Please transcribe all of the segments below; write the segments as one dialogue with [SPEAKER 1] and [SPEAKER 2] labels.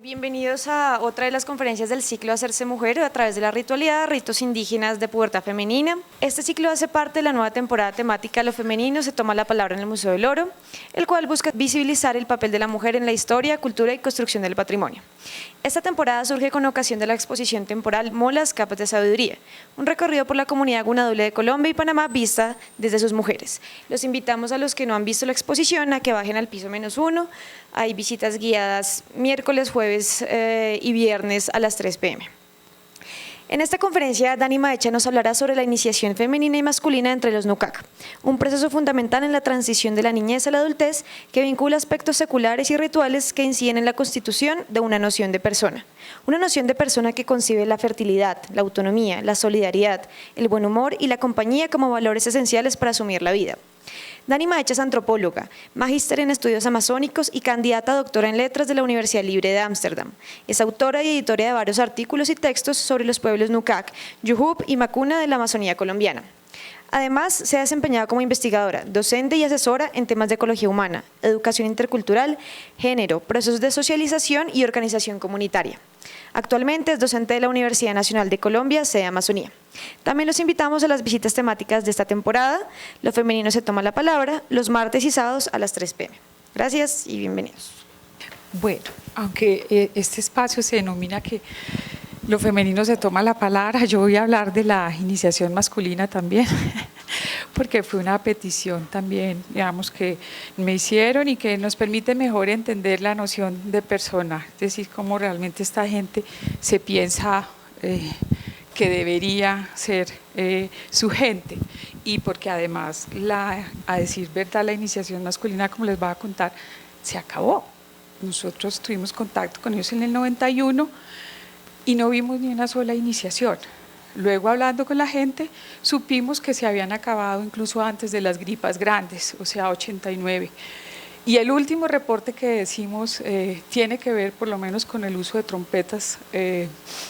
[SPEAKER 1] Bienvenidos a otra de las conferencias del ciclo Hacerse Mujer a través de la ritualidad, ritos indígenas de pubertad femenina. Este ciclo hace parte de la nueva temporada temática Lo femenino se toma la palabra en el Museo del Oro, el cual busca visibilizar el papel de la mujer en la historia, cultura y construcción del patrimonio. Esta temporada surge con ocasión de la exposición temporal Molas, capas de sabiduría, un recorrido por la comunidad gunadule de Colombia y Panamá vista desde sus mujeres. Los invitamos a los que no han visto la exposición a que bajen al piso -1. Hay visitas guiadas miércoles, jueves y viernes a las 3 p.m. En esta conferencia, Dani Maecha nos hablará sobre la iniciación femenina y masculina entre los Nukak, un proceso fundamental en la transición de la niñez a la adultez que vincula aspectos seculares y rituales que inciden en la constitución de una noción de persona. Una noción de persona que concibe la fertilidad, la autonomía, la solidaridad, el buen humor y la compañía como valores esenciales para asumir la vida. Dani Maecha es antropóloga, magíster en estudios amazónicos y candidata a doctora en letras de la Universidad Libre de Ámsterdam. Es autora y editora de varios artículos y textos sobre los pueblos Nukak, Yujub y Macuna de la Amazonía colombiana. Además, se ha desempeñado como investigadora, docente y asesora en temas de ecología humana, educación intercultural, género, procesos de socialización y organización comunitaria. Actualmente es docente de la Universidad Nacional de Colombia, sede Amazonía. También los invitamos a las visitas temáticas de esta temporada, Lo femenino se toma la palabra, los martes y sábados a las 3 p.m. Gracias y bienvenidos.
[SPEAKER 2] Bueno, aunque este espacio se denomina que lo femenino se toma la palabra, yo voy a hablar de la iniciación masculina también, porque fue una petición también, digamos, que me hicieron y que nos permite mejor entender la noción de persona, es decir, cómo realmente esta gente se piensa que debería ser su gente, y porque además, a decir verdad, la iniciación masculina, como les voy a contar, se acabó. Nosotros tuvimos contacto con ellos en el 91 y no vimos ni una sola iniciación. Luego, hablando con la gente, supimos que se habían acabado incluso antes de las gripas grandes, o sea, 89. Y el último reporte que decimos tiene que ver por lo menos con el uso de trompetas,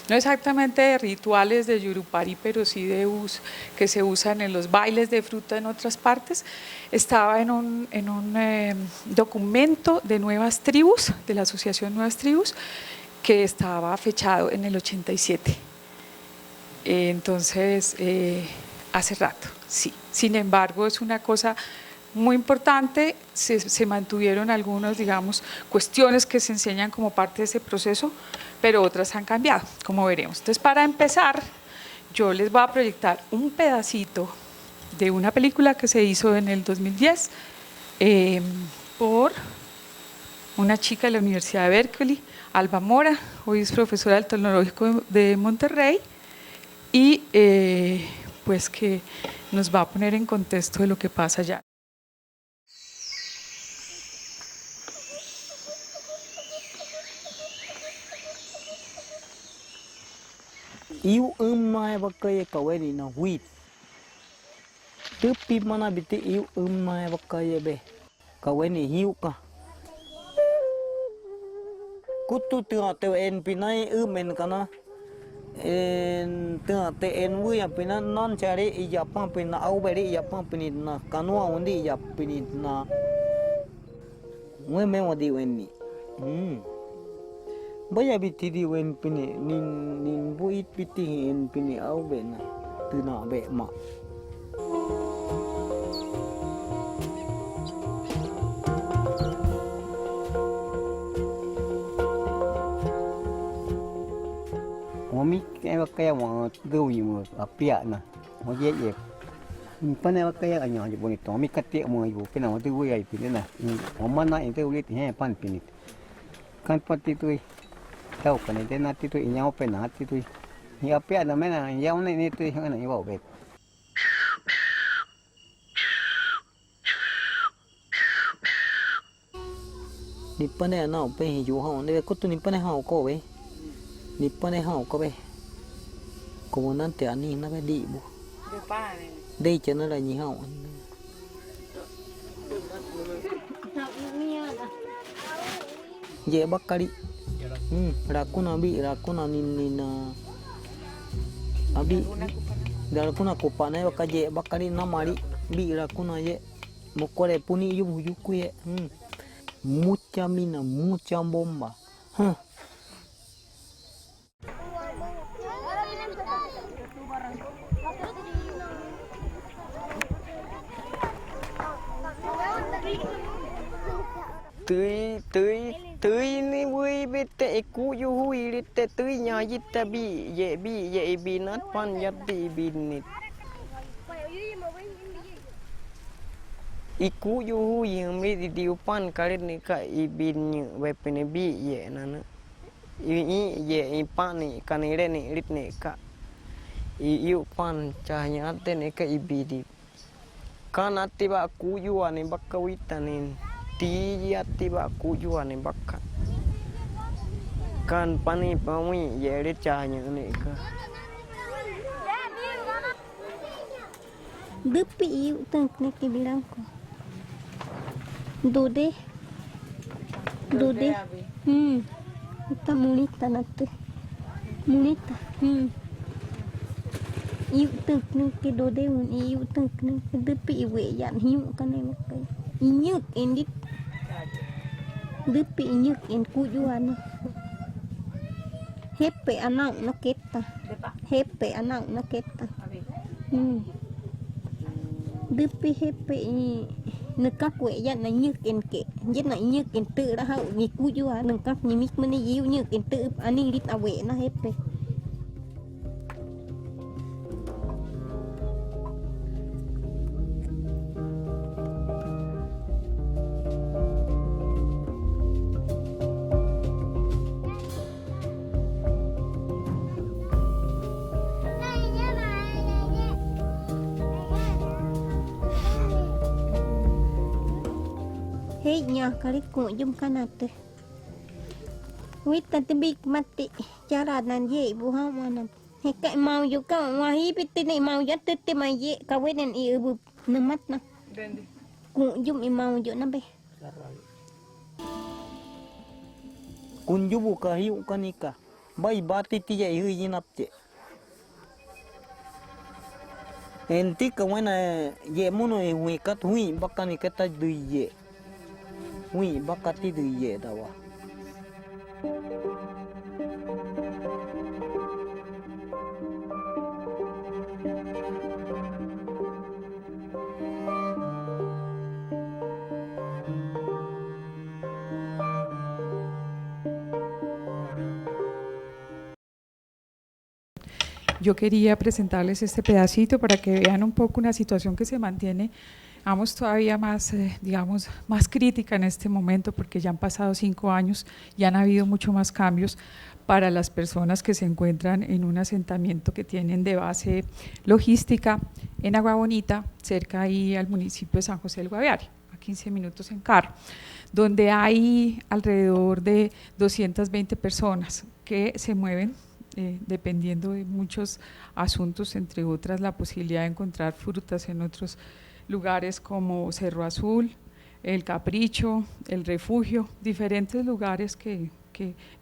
[SPEAKER 2] no exactamente de rituales de Yurupari, pero sí de uso que se usan en los bailes de fruta en otras partes. Estaba en un documento de Nuevas Tribus, de la Asociación Nuevas Tribus, que estaba fechado en el 87. Entonces, hace rato, sí. Sin embargo, es una cosa muy importante, se mantuvieron algunas, digamos, cuestiones que se enseñan como parte de ese proceso, pero otras han cambiado, como veremos. Entonces, para empezar, yo les voy a proyectar un pedacito de una película que se hizo en el 2010 por una chica de la Universidad de Berkeley, Alba Mora, hoy es profesora del Tecnológico de Monterrey, y pues que nos va a poner en contexto de lo que pasa allá.
[SPEAKER 3] Iu mai bakai kawai na huit. Tepi mana biti iu mai bakai be. Kawai ni hiu ka. Kutu tengah te en pinai men kana. En tengah te en wi pina non cari iya pang pina au beri iya pang pini na kanua undi iya pini na. Mwe me wadi weni. Baya biti di wen pini nin buit biti en pini au be na tuna be ma. Mami kaya mo gawi mo apia na. Mo ye ye. Pane kaya anya je bonito. Mami kati mo ibu pina mo tu wi ai pini na. Mana inte wi he pan pini. Kan pati tu tau kan ite na tu inyau pena tu. Ni apia na mena yau ni tu na ibu be. Ni pane na pe hi ju ha ne ko tu ni pane ha ko be. Ni pane ha ko be. Como nante ani na be di bu. De pane. Đây cho nó là nhị hậu. Dễ bakari. Rakuna ni abi. Rakuna kopane bakaje bakari na mari bi rakuna ye. Mokore puni yuku ye. Mucha mina, mucha bomba.
[SPEAKER 4] tươi ni vui bê tệ cú yu hui lít tệ tươi nhà yít ta bi ye bi nát pan yat bi bi nít iku yu hui yang mi di diu pan kalit ni ka i bin nyu wepe ni bi ye nana i ye i pan ni kanire ni lit ni ka i yu pan cahnya ate ni ka i bi di kan ati ba ku yu ani bakka wita ni ti ati ba ku yu ani bakka kan pani pami ye lit cahnya ni ka
[SPEAKER 5] Dupi iu tang ke bilang ko. Dode. Ita mulita natte. Mulita. Iu tang ke dode un iu tang ke dupi iwe yan hiu kan em kai. Inyuk endit. Dupi inyuk en kujuan. Hepe anak na kita. Hepe anak na kita. Dupi hepe nekak we ya na nyuk en ke jet na nyuk en tự ra hau ni ku jua nekak ni mik mani yiu nyuk en tự ani lit awe na hepe Hei nya kali ku jum kanate. Wit tante big mati cara nan ye bu ha manan. He kai mau yu ka wa hi pitti ni mau ya tete mai ye ka weden i bu nemat na. Ku jum i mau yu na be.
[SPEAKER 3] Kunju buka hiu kanika. Bai bati ti ye hu yinap te. Enti ka wena ye mono e hui kat hui bakani kata du ye. Hui bakati du ye dawa.
[SPEAKER 2] Yo quería presentarles este pedacito para que vean un poco una situación que se mantiene, vamos, todavía más, digamos, más crítica en este momento, porque ya han pasado 5 años y han habido mucho más cambios para las personas que se encuentran en un asentamiento que tienen de base logística en Agua Bonita, cerca ahí al municipio de San José del Guaviare, a 15 minutos en carro, donde hay alrededor de 220 personas que se mueven dependiendo de muchos asuntos, entre otras la posibilidad de encontrar frutas en otros lugares como Cerro Azul, El Capricho, El Refugio, diferentes lugares que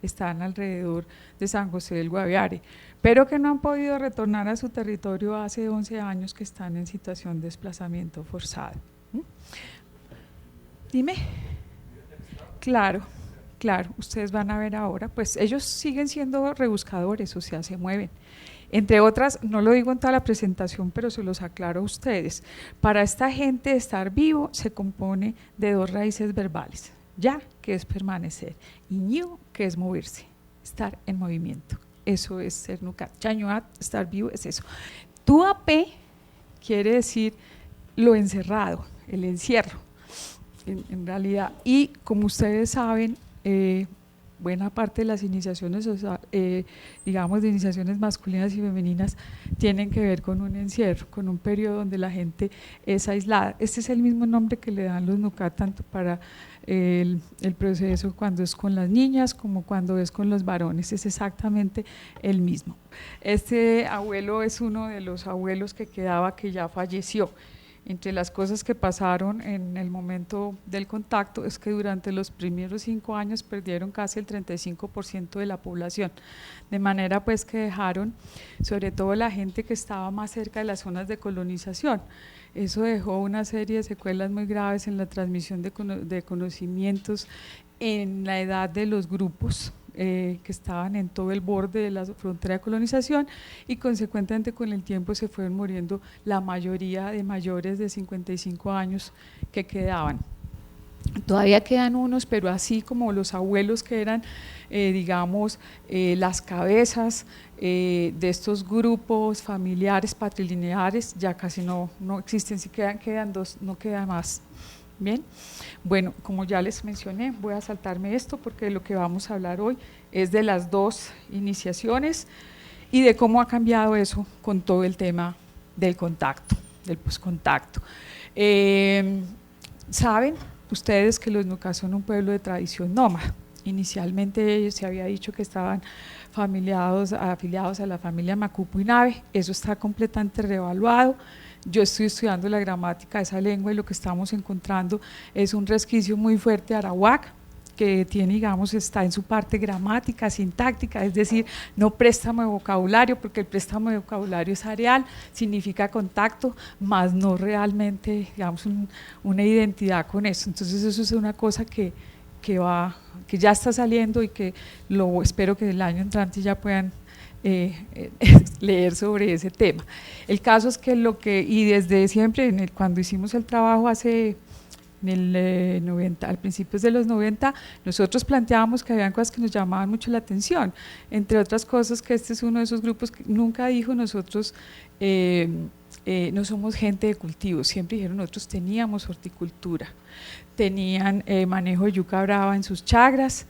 [SPEAKER 2] están alrededor de San José del Guaviare, pero que no han podido retornar a su territorio hace 11 años que están en situación de desplazamiento forzado. Dime. Claro. Claro, ustedes van a ver ahora, pues ellos siguen siendo rebuscadores, o sea, se mueven. Entre otras, no lo digo en toda la presentación, pero se los aclaro a ustedes. Para esta gente estar vivo se compone de 2 raíces verbales. Ya, que es permanecer, y ñu, que es moverse, estar en movimiento. Eso es ser nucat. Chañuat, estar vivo, es eso. Tuapé quiere decir lo encerrado, el encierro, en realidad. Y como ustedes saben, buena parte de las iniciaciones, digamos, de iniciaciones masculinas y femeninas tienen que ver con un encierro, con un periodo donde la gente es aislada. Este es el mismo nombre que le dan los nucat tanto para el proceso cuando es con las niñas como cuando es con los varones, es exactamente el mismo. Este abuelo es uno de los abuelos que quedaba, que ya falleció. Entre las cosas que pasaron en el momento del contacto es que durante los primeros 5 años perdieron casi el 35% de la población, de manera pues que dejaron sobre todo la gente que estaba más cerca de las zonas de colonización. Eso dejó una serie de secuelas muy graves en la transmisión de conocimientos en la edad de los grupos que estaban en todo el borde de la frontera de colonización, y consecuentemente con el tiempo se fueron muriendo la mayoría de mayores de 55 años que quedaban. Todavía quedan unos, pero así como los abuelos que eran, digamos, las cabezas de estos grupos familiares patrilineares, ya casi no existen, si quedan dos, no queda más. Bien, bueno, como ya les mencioné, voy a saltarme esto porque lo que vamos a hablar hoy es de las dos iniciaciones y de cómo ha cambiado eso con todo el tema del contacto, del poscontacto. Saben ustedes que los Nucá son un pueblo de tradición nómada. Inicialmente se había dicho que estaban afiliados a la familia Macupo y Nave, eso está completamente reevaluado. Yo estoy estudiando la gramática de esa lengua y lo que estamos encontrando es un resquicio muy fuerte de arawak, que tiene, digamos, está en su parte gramática, sintáctica, es decir, no préstamo de vocabulario, porque el préstamo de vocabulario es areal, significa contacto, más no realmente, digamos, una identidad con eso. Entonces eso es una cosa que ya está saliendo y que espero que el año entrante ya puedan leer sobre ese tema. El caso es que y desde siempre, cuando hicimos el trabajo al principios de los 90, nosotros planteábamos que había cosas que nos llamaban mucho la atención, entre otras cosas que este es uno de esos grupos que nunca dijo nosotros no somos gente de cultivo, siempre dijeron nosotros teníamos horticultura, tenían manejo de yuca brava en sus chagras,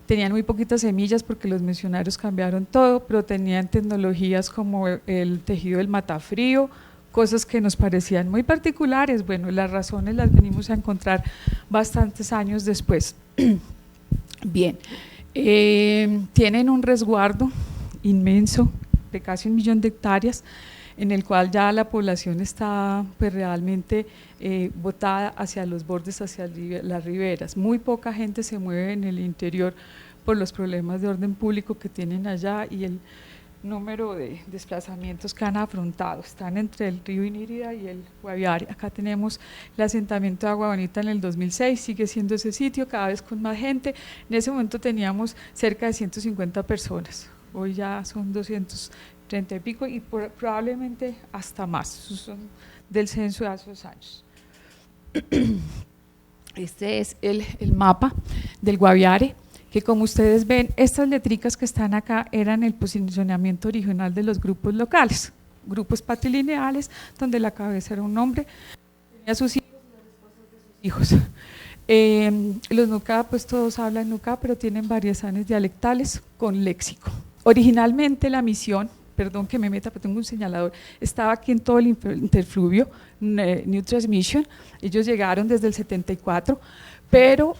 [SPEAKER 2] tenían muy poquitas semillas porque los misionarios cambiaron todo, pero tenían tecnologías como el tejido del matafrío, cosas que nos parecían muy particulares. Bueno, las razones las venimos a encontrar bastantes años después. Bien, tienen un resguardo inmenso de casi 1 millón de hectáreas, en el cual ya la población está pues realmente botada hacia los bordes, hacia las riberas. Muy poca gente se mueve en el interior por los problemas de orden público que tienen allá y el número de desplazamientos que han afrontado. Están entre el río Inírida y el Guaviare. Acá tenemos el asentamiento de Agua Bonita en el 2006, sigue siendo ese sitio, cada vez con más gente. En ese momento teníamos cerca de 150 personas, hoy ya son 230 y pico y probablemente hasta más, esos son del censo de hace 2 años. Este es el mapa del Guaviare, que como ustedes ven, estas letricas que están acá eran el posicionamiento original de los grupos locales, grupos patrilineales, donde la cabeza era un hombre, tenía sus hijos y las esposas de sus hijos. Los Nucá, pues todos hablan Nucá, pero tienen variaciones dialectales con léxico. Originalmente la misión, perdón que me meta, pero tengo un señalador, estaba aquí en todo el interfluvio, New Transmission, ellos llegaron desde el 74, pero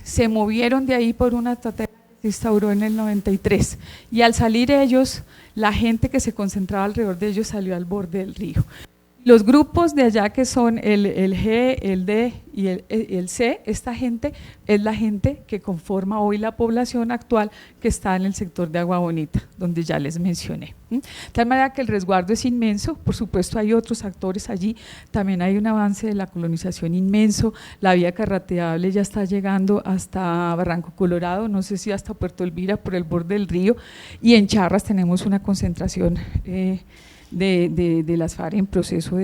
[SPEAKER 2] se movieron de ahí por una totera que se instauró en el 93 y al salir ellos, la gente que se concentraba alrededor de ellos salió al borde del río. Los grupos de allá que son el G, el D y el C, esta gente es la gente que conforma hoy la población actual que está en el sector de Agua Bonita, donde ya les mencioné. De tal manera que el resguardo es inmenso, por supuesto hay otros actores allí, también hay un avance de la colonización inmenso, la vía carreteable ya está llegando hasta Barranco Colorado, no sé si hasta Puerto Elvira por el borde del río, y en Charras tenemos una concentración de las FARC en proceso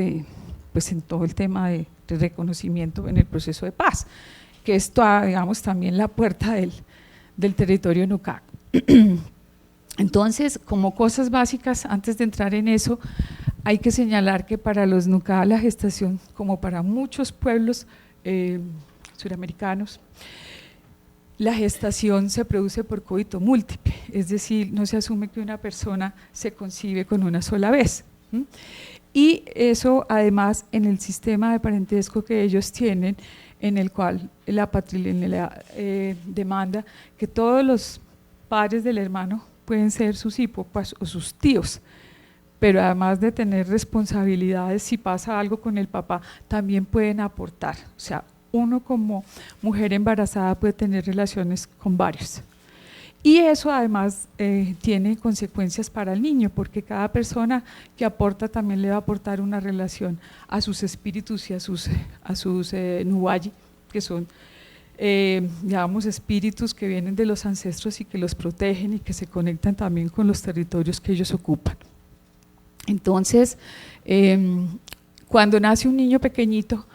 [SPEAKER 2] pues en todo el tema de reconocimiento en el proceso de paz, que es digamos también la puerta del territorio Nucá. Entonces, como cosas básicas, antes de entrar en eso, hay que señalar que para los Nucá la gestación, como para muchos pueblos suramericanos, la gestación se produce por coito múltiple, es decir, no se asume que una persona se concibe con una sola vez. Y eso además en el sistema de parentesco que ellos tienen, en el cual la patrilinealidad demanda que todos los padres del hermano pueden ser sus hípopas o sus tíos, pero además de tener responsabilidades, si pasa algo con el papá, también pueden aportar, o sea, uno como mujer embarazada puede tener relaciones con varios. Y eso además tiene consecuencias para el niño, porque cada persona que aporta también le va a aportar una relación a sus espíritus y a sus nuwayi, que son, digamos, espíritus que vienen de los ancestros y que los protegen y que se conectan también con los territorios que ellos ocupan. Entonces, cuando nace un niño pequeñito,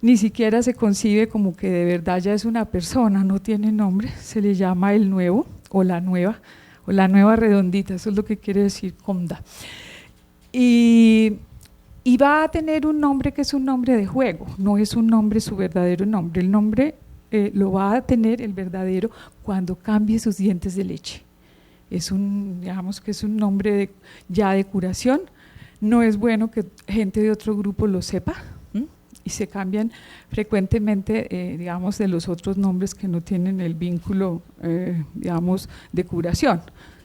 [SPEAKER 2] ni siquiera se concibe como que de verdad ya es una persona, no tiene nombre, se le llama el nuevo o la nueva redondita, eso es lo que quiere decir Comda. Y va a tener un nombre que es un nombre de juego, no es un nombre su verdadero nombre, el nombre lo va a tener el verdadero cuando cambie sus dientes de leche. Digamos que es un nombre ya de curación, no es bueno que gente de otro grupo lo sepa, y se cambian frecuentemente, digamos, de los otros nombres que no tienen el vínculo, digamos, de curación.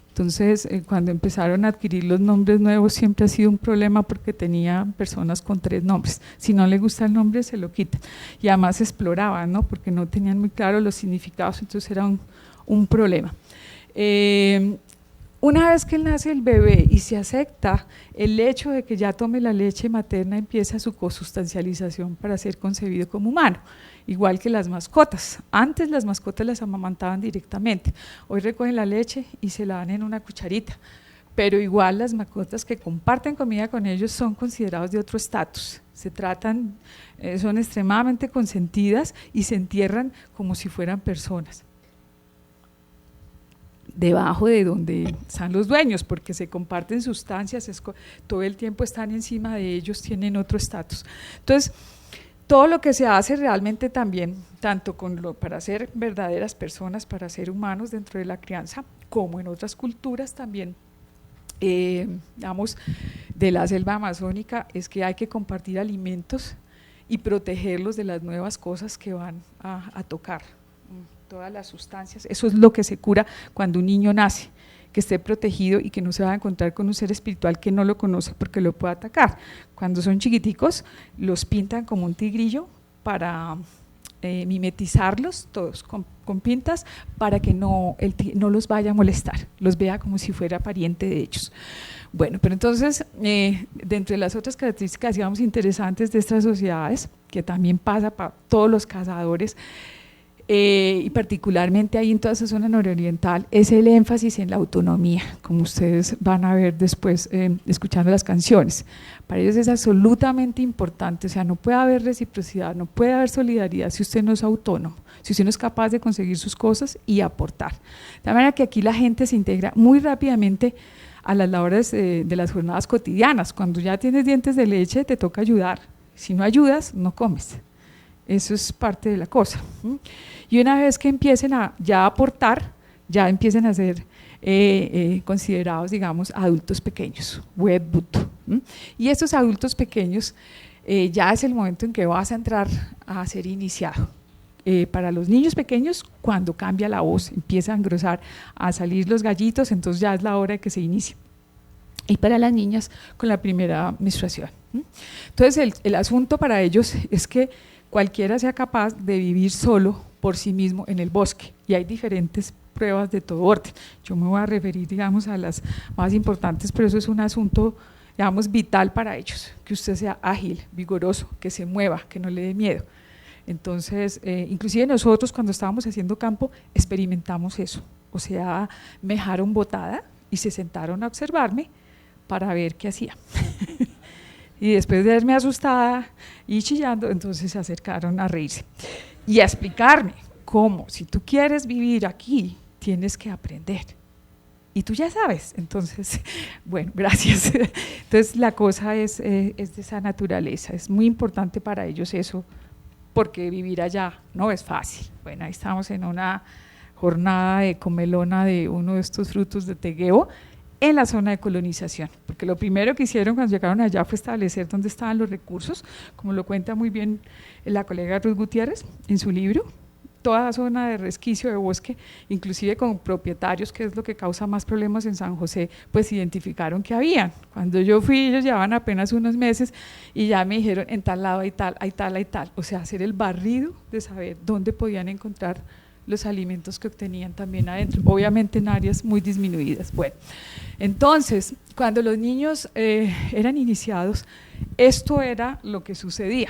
[SPEAKER 2] Entonces, cuando empezaron a adquirir los nombres nuevos siempre ha sido un problema porque tenía personas con 3 nombres. Si no le gusta el nombre, se lo quitan. Y además exploraban, ¿no? Porque no tenían muy claro los significados, entonces era un problema. Una vez que nace el bebé y se acepta el hecho de que ya tome la leche materna, empieza su consustancialización para ser concebido como humano, igual que las mascotas. Antes las mascotas las amamantaban directamente, hoy recogen la leche y se la dan en una cucharita, pero igual las mascotas que comparten comida con ellos son considerados de otro estatus, se tratan, son extremadamente consentidas y se entierran como si fueran personas, debajo de donde están los dueños, porque se comparten sustancias, todo el tiempo están encima de ellos, tienen otro estatus. Entonces, todo lo que se hace realmente también, tanto para ser verdaderas personas, para ser humanos dentro de la crianza, como en otras culturas también, digamos, de la selva amazónica, es que hay que compartir alimentos y protegerlos de las nuevas cosas que van a tocar. Todas las sustancias, eso es lo que se cura cuando un niño nace, que esté protegido y que no se va a encontrar con un ser espiritual que no lo conoce porque lo puede atacar. Cuando son chiquiticos los pintan como un tigrillo para mimetizarlos todos con pintas para que no los vaya a molestar, los vea como si fuera pariente de ellos. Bueno, pero entonces dentro de las otras características, digamos, interesantes de estas sociedades, que también pasa para todos los cazadores, y particularmente ahí en toda esa zona nororiental, es el énfasis en la autonomía, como ustedes van a ver después escuchando las canciones. Para ellos es absolutamente importante, o sea, no puede haber reciprocidad, no puede haber solidaridad si usted no es autónomo, si usted no es capaz de conseguir sus cosas y aportar. De manera que aquí la gente se integra muy rápidamente a las labores de las jornadas cotidianas. Cuando ya tienes dientes de leche te toca ayudar, si no ayudas no comes. Eso es parte de la cosa. Y una vez que empiecen a ya aportar, ya empiecen a ser considerados, digamos, adultos pequeños, Wetbut. Y estos adultos pequeños ya es el momento en que vas a entrar a ser iniciado. Para los niños pequeños, cuando cambia la voz, empieza a engrosar, a salir los gallitos, entonces ya es la hora de que se inicie. Y para las niñas, con la primera menstruación. Entonces el asunto para ellos es que cualquiera sea capaz de vivir solo por sí mismo en el bosque, y hay diferentes pruebas de todo orden. Yo me voy a referir, digamos, a las más importantes, pero eso es un asunto, digamos, vital para ellos, que usted sea ágil, vigoroso, que se mueva, que no le dé miedo. Entonces, inclusive nosotros cuando estábamos haciendo campo experimentamos eso, o sea, me dejaron botada y se sentaron a observarme para ver qué hacía. Y después de verme asustada y chillando, entonces se acercaron a reírse y a explicarme cómo, si tú quieres vivir aquí, tienes que aprender. Y tú ya sabes, entonces, bueno, gracias. Entonces la cosa es de esa naturaleza, es muy importante para ellos eso, porque vivir allá no es fácil. Bueno, ahí estamos en una jornada de comelona de uno de estos frutos de tegueo, en la zona de colonización, porque lo primero que hicieron cuando llegaron allá fue establecer dónde estaban los recursos, como lo cuenta muy bien la colega Ruth Gutiérrez en su libro, toda la zona de resquicio de bosque, inclusive con propietarios, que es lo que causa más problemas en San José, pues identificaron que habían. Cuando yo fui, ellos llevaban apenas unos meses y ya me dijeron en tal lado hay tal, hay tal, hay tal, o sea, hacer el barrido de saber dónde podían encontrar los alimentos que obtenían también adentro, obviamente en áreas muy disminuidas. Bueno, entonces, cuando los niños eran iniciados, esto era lo que sucedía.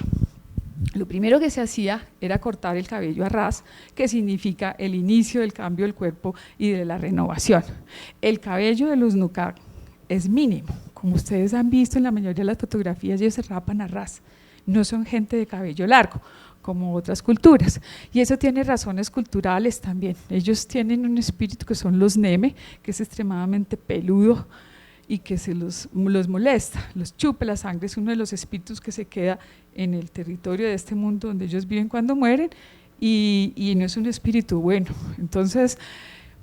[SPEAKER 2] Lo primero que se hacía era cortar el cabello a ras, que significa el inicio del cambio del cuerpo y de la renovación. El cabello de los Nukak es mínimo, como ustedes han visto en la mayoría de las fotografías, ellos se rapan a ras. no son gente de cabello largo, como otras culturas. Y eso tiene razones culturales también. Ellos tienen un espíritu que son los neme, que es extremadamente peludo y que se los molesta, los chupa la sangre, es uno de los espíritus que se queda en el territorio de este mundo donde ellos viven cuando mueren, y no es un espíritu bueno. Entonces,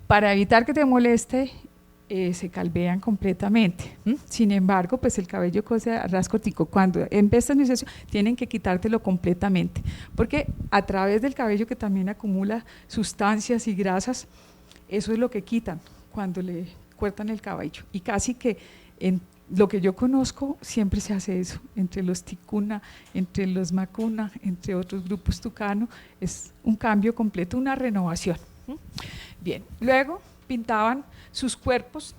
[SPEAKER 2] para evitar que te moleste, se calvean completamente. Sin embargo, pues el cabello cose a ras cortico, cuando empieza la iniciación tienen que quitártelo completamente, porque a través del cabello, que también acumula sustancias y grasas, eso es lo que quitan cuando le cortan el cabello, y casi que en lo que yo conozco siempre se hace eso, entre los ticuna, entre los macuna, entre otros grupos tucano, es un cambio completo, una renovación. Bien, luego pintaban sus cuerpos,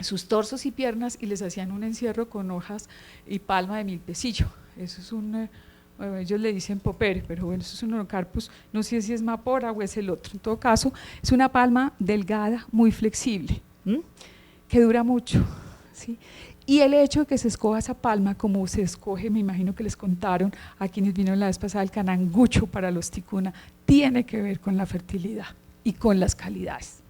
[SPEAKER 2] sus torsos y piernas, y les hacían un encierro con hojas y palma de milpecillo. Eso es bueno, ellos le dicen popere, pero bueno, eso es un orocarpus, no sé si es mapora o es el otro. En todo caso, es una palma delgada, muy flexible, que dura mucho, ¿sí? Y el hecho de que se escoja esa palma, como se escoge, me imagino que les contaron a quienes vinieron la vez pasada, el canangucho para los ticuna, tiene que ver con la fertilidad y con las calidades.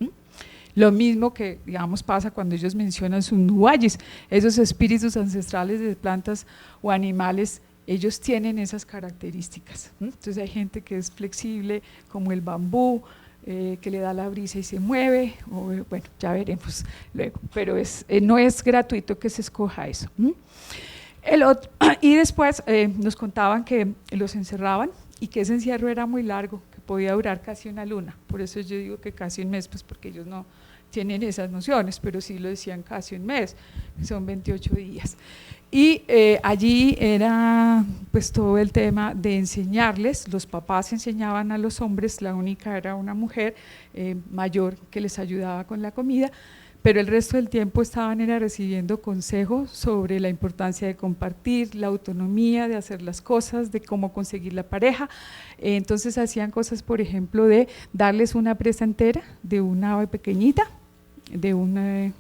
[SPEAKER 2] Lo mismo que, digamos, pasa cuando ellos mencionan sus nuayis, esos espíritus ancestrales de plantas o animales, ellos tienen esas características. Entonces hay gente que es flexible, como el bambú, que le da la brisa y se mueve, o, bueno, ya veremos luego, pero no es gratuito que se escoja eso. Y después nos contaban que los encerraban y que ese encierro era muy largo, que podía durar casi una luna, por eso yo digo que casi un mes, pues porque ellos no tienen esas nociones, pero sí lo decían casi un mes, que son 28 días. Y allí era pues todo el tema de enseñarles, los papás enseñaban a los hombres, la única era una mujer mayor que les ayudaba con la comida, pero el resto del tiempo estaban recibiendo consejos sobre la importancia de compartir, la autonomía, de hacer las cosas, de cómo conseguir la pareja. Entonces hacían cosas, por ejemplo, de darles una presa entera de una ave pequeñita, de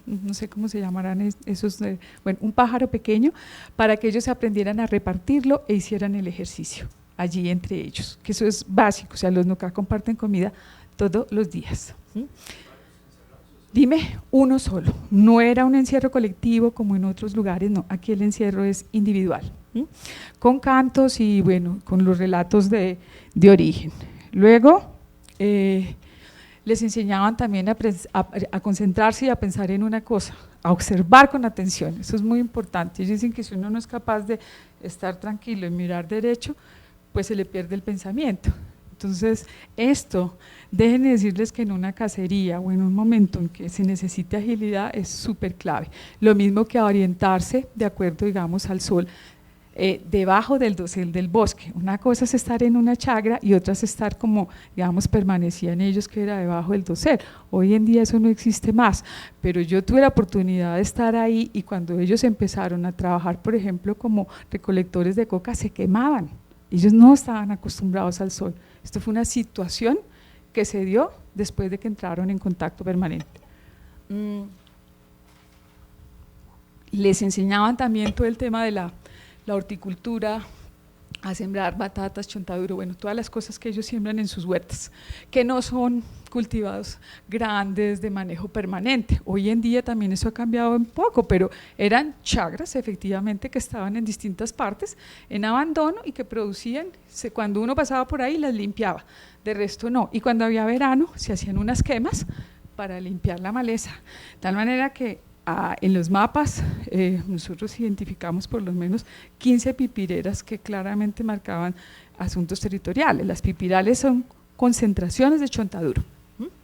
[SPEAKER 2] no sé cómo se llamarán esos, bueno, un pájaro pequeño, para que ellos aprendieran a repartirlo e hicieran el ejercicio allí entre ellos, que eso es básico, o sea, los Nuca comparten comida todos los días. Dime, uno solo, no era un encierro colectivo como en otros lugares, no, aquí el encierro es individual, con cantos y bueno, con los relatos de origen. Luego, les enseñaban también a concentrarse y a pensar en una cosa, a observar con atención, eso es muy importante. Ellos dicen que si uno no es capaz de estar tranquilo y mirar derecho, pues se le pierde el pensamiento. Entonces, déjenme decirles que en una cacería o en un momento en que se necesite agilidad es súper clave. Lo mismo que a orientarse de acuerdo, digamos, al sol, debajo del dosel del bosque. Una cosa es estar en una chagra y otra es estar como, digamos, permanecían ellos, que era debajo del dosel. Hoy en día eso no existe más, pero yo tuve la oportunidad de estar ahí, y cuando ellos empezaron a trabajar, por ejemplo, como recolectores de coca, se quemaban. Ellos no estaban acostumbrados al sol. Esto fue una situación que se dio después de que entraron en contacto permanente. Les enseñaban también todo el tema de la horticultura, a sembrar batatas, chontaduro, bueno, todas las cosas que ellos siembran en sus huertas, que no son cultivados grandes de manejo permanente. Hoy en día también eso ha cambiado un poco, pero eran chagras efectivamente que estaban en distintas partes, en abandono, y que producían, cuando uno pasaba por ahí las limpiaba, de resto no, y cuando había verano se hacían unas quemas para limpiar la maleza, de tal manera que en los mapas nosotros identificamos por lo menos 15 pipireras que claramente marcaban asuntos territoriales. Las pipirales son concentraciones de chontaduro,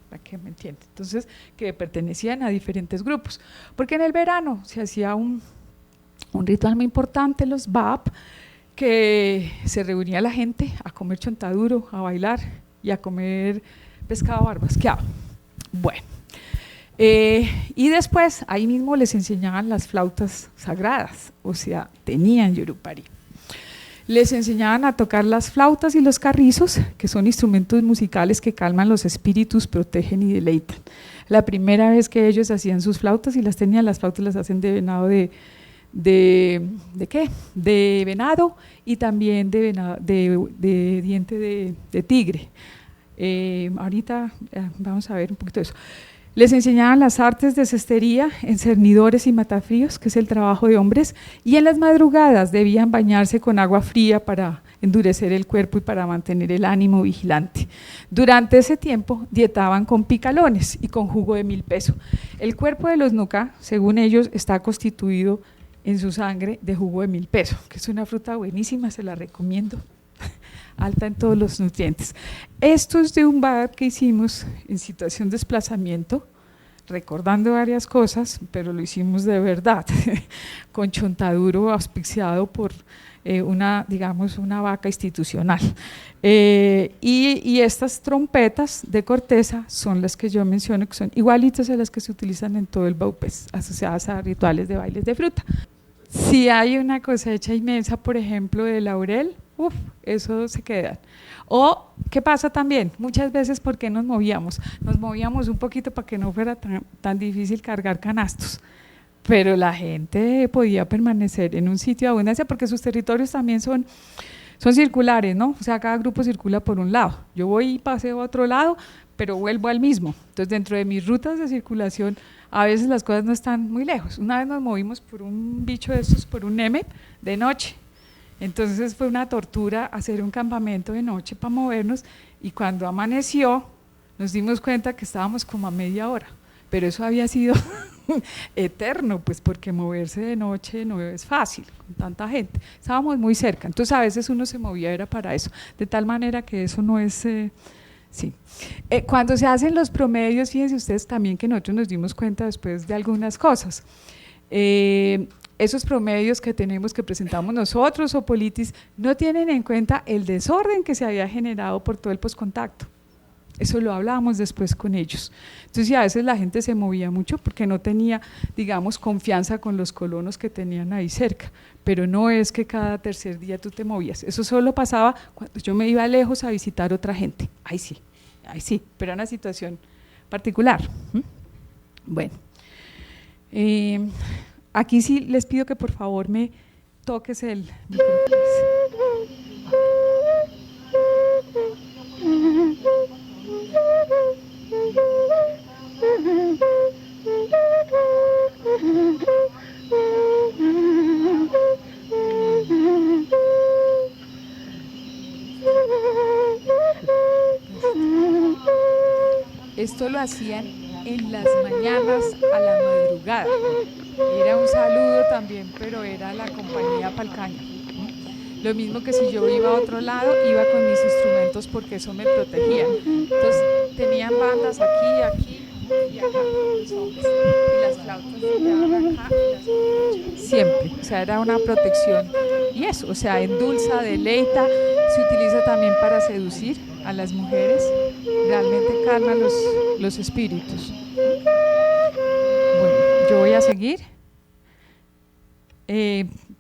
[SPEAKER 2] para que me entiendan, entonces que pertenecían a diferentes grupos, porque en el verano se hacía un ritual muy importante, los BAP, que se reunía la gente a comer chontaduro, a bailar y a comer pescado barbasqueado. Bueno. Y después ahí mismo les enseñaban las flautas sagradas, o sea, tenían Yurupari. Les enseñaban a tocar las flautas y los carrizos, que son instrumentos musicales que calman los espíritus, protegen y deleitan. La primera vez que ellos hacían sus flautas, y las flautas las hacen de venado de ¿de qué? De venado y también de diente de tigre. Ahorita vamos a ver un poquito de eso. Les enseñaban las artes de cestería en cernidores y matafríos, que es el trabajo de hombres, y en las madrugadas debían bañarse con agua fría para endurecer el cuerpo y para mantener el ánimo vigilante. Durante ese tiempo dietaban con picalones y con jugo de 1000 pesos. El cuerpo de los nuca, según ellos, está constituido en su sangre de jugo de 1000 pesos, que es una fruta buenísima, se la recomiendo, alta en todos los nutrientes. Esto es de un bar que hicimos en situación de desplazamiento, recordando varias cosas, pero lo hicimos de verdad, con chontaduro asfixiado por digamos, una vaca institucional. Y estas trompetas de corteza son las que yo menciono, que son igualitas a las que se utilizan en todo el Baupés, asociadas a rituales de bailes de fruta. Si hay una cosecha inmensa, por ejemplo, de laurel, eso se queda. O, ¿qué pasa también? Muchas veces, ¿por qué nos movíamos? Nos movíamos un poquito para que no fuera tan difícil cargar canastos, pero la gente podía permanecer en un sitio de abundancia porque sus territorios también son circulares, ¿no? O sea, cada grupo circula por un lado. Yo voy y paseo a otro lado, pero vuelvo al mismo. Entonces, dentro de mis rutas de circulación, a veces las cosas no están muy lejos. Una vez nos movimos por un bicho de estos, por un neme, de noche. Entonces fue una tortura hacer un campamento de noche para movernos, y cuando amaneció nos dimos cuenta que estábamos como a media hora, pero eso había sido eterno, pues porque moverse de noche no es fácil con tanta gente. Estábamos muy cerca, entonces a veces uno se movía era para eso, de tal manera que eso no es… sí. Cuando se hacen los promedios, fíjense ustedes también que nosotros nos dimos cuenta después de algunas cosas. Esos promedios que tenemos, que presentamos nosotros o Politis, no tienen en cuenta el desorden que se había generado por todo el poscontacto. Eso lo hablábamos después con ellos. Entonces, a veces la gente se movía mucho porque no tenía, digamos, confianza con los colonos que tenían ahí cerca, pero no es que cada tercer día tú te movías. Eso solo pasaba cuando yo me iba lejos a visitar otra gente. Ahí sí, pero era una situación particular. Bueno. Aquí sí les pido que por favor me toques el micrófono. Esto lo hacían en las mañanas a la madrugada. Era un saludo también, pero era la compañía palcaña. Lo mismo que si yo iba a otro lado, iba con mis instrumentos porque eso me protegía. Entonces tenían bandas aquí y acá, los hombres, y las flautas llegaban acá y las escuchaban. Siempre, o sea, era una protección. Y eso, o sea, endulza, deleita, se utiliza también para seducir a las mujeres, realmente calma los espíritus. Bueno, yo voy a seguir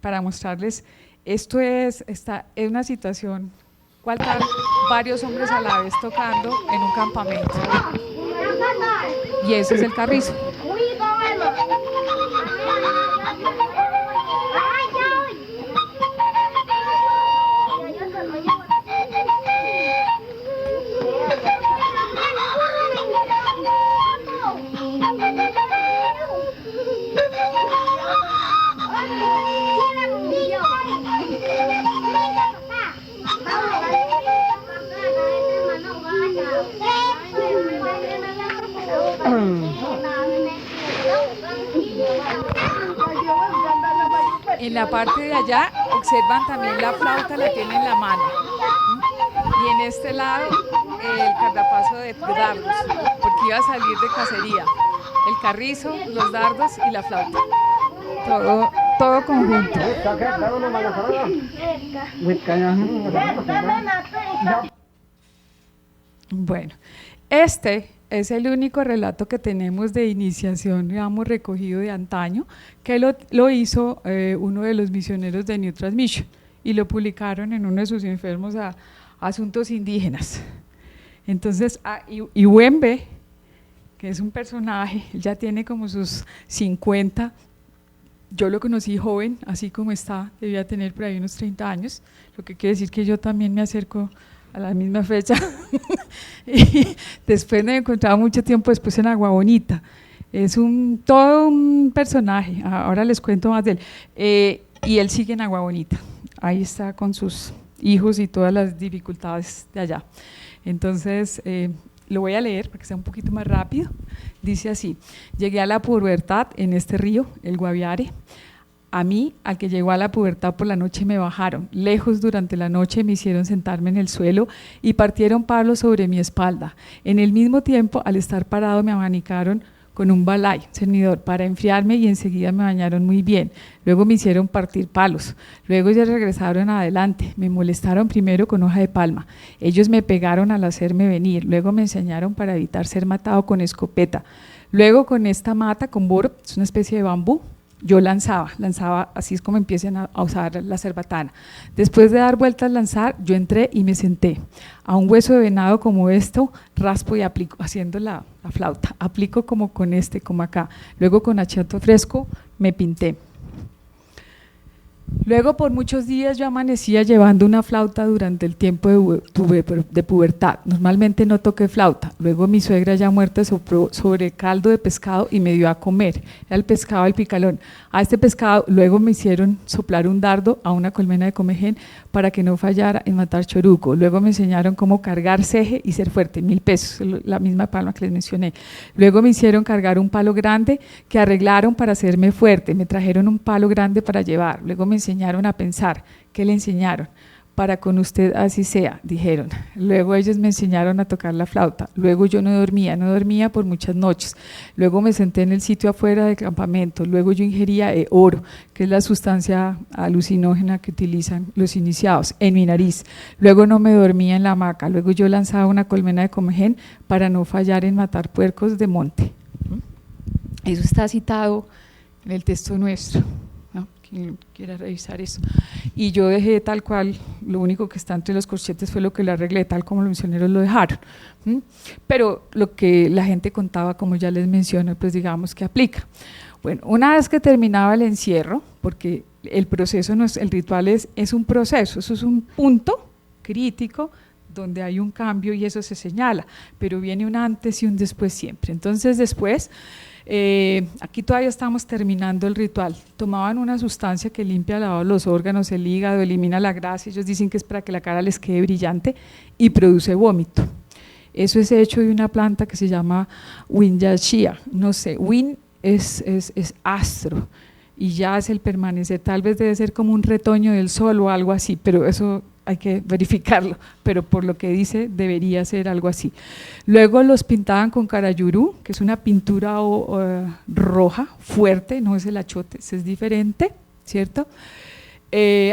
[SPEAKER 2] para mostrarles. Esto es una situación cual tal, varios hombres a la vez tocando en un campamento. Y ese es el carrizo. En la parte de allá, observan también la flauta, la tienen en la mano. Y en este lado, el cardapazo de dardos, porque iba a salir de cacería. El carrizo, los dardos y la flauta. Todo conjunto. Bueno, este es el único relato que tenemos de iniciación, digamos, recogido de antaño, que lo hizo uno de los misioneros de New Transmission y lo publicaron en uno de sus enfermos a asuntos indígenas. Entonces, Iwembe, que es un personaje, ya tiene como sus 50, yo lo conocí joven, así como está, debía tener por ahí unos 30 años, lo que quiere decir que yo también me acerco a la misma fecha. Y después me he encontrado mucho tiempo después en Agua Bonita. Es todo un personaje, ahora les cuento más de él. Y él sigue en Agua Bonita, ahí está con sus hijos y todas las dificultades de allá. Entonces, lo voy a leer para que sea un poquito más rápido. Dice así: llegué a la pubertad en este río, el Guaviare. A mí, al que llegó a la pubertad por la noche, me bajaron lejos durante la noche, me hicieron sentarme en el suelo y partieron palos sobre mi espalda. En el mismo tiempo, al estar parado, me abanicaron con un balay, cernidor, para enfriarme, y enseguida me bañaron muy bien. Luego me hicieron partir palos. Luego ellos regresaron adelante. Me molestaron primero con hoja de palma. Ellos me pegaron al hacerme venir. Luego me enseñaron para evitar ser matado con escopeta. Luego con esta mata, con boro, es una especie de bambú, yo lanzaba, así es como empiezan a usar la cerbatana. Después de dar vueltas al lanzar, yo entré y me senté. A un hueso de venado como esto, raspo y aplico, haciendo la flauta, aplico como con como acá. Luego con acheto fresco me pinté. Luego por muchos días yo amanecía llevando una flauta durante el tiempo de pubertad. Normalmente no toqué flauta. Luego mi suegra ya muerta sopló sobre caldo de pescado y me dio a comer. Era el pescado al picalón. A este pescado luego me hicieron soplar un dardo a una colmena de comején para que no fallara en matar choruco. Luego me enseñaron cómo cargar ceje y ser fuerte, 1000 pesos, la misma palma que les mencioné. Luego me hicieron cargar un palo grande que arreglaron para hacerme fuerte. Me trajeron un palo grande para llevar. Luego me enseñaron a pensar. ¿Qué le enseñaron? Para con usted así sea, dijeron. Luego ellos me enseñaron a tocar la flauta. Luego yo no dormía por muchas noches. Luego me senté en el sitio afuera del campamento. Luego yo ingería oro, que es la sustancia alucinógena que utilizan los iniciados, en mi nariz. Luego no me dormía en la hamaca. Luego yo lanzaba una colmena de comején para no fallar en matar puercos de monte. Eso está citado en el texto nuestro, ¿no? Quien quiera revisar eso. Y yo dejé tal cual, lo único que está entre los corchetes fue lo que le arreglé, tal como los misioneros lo dejaron. Pero lo que la gente contaba, como ya les menciono, pues digamos que aplica. Bueno, una vez que terminaba el encierro, porque el proceso, el ritual es un proceso, eso es un punto crítico donde hay un cambio y eso se señala, pero viene un antes y un después siempre. Entonces después, aquí todavía estamos terminando el ritual, tomaban una sustancia que limpia los órganos, el hígado, elimina la grasa, ellos dicen que es para que la cara les quede brillante y produce vómito. Eso es hecho de una planta que se llama Winyashia, no sé, Win es astro y ya es el permanecer, tal vez debe ser como un retoño del sol o algo así, pero eso hay que verificarlo, pero por lo que dice debería ser algo así. Luego los pintaban con carayurú, que es una pintura roja, fuerte, no es el achote, es diferente, ¿cierto?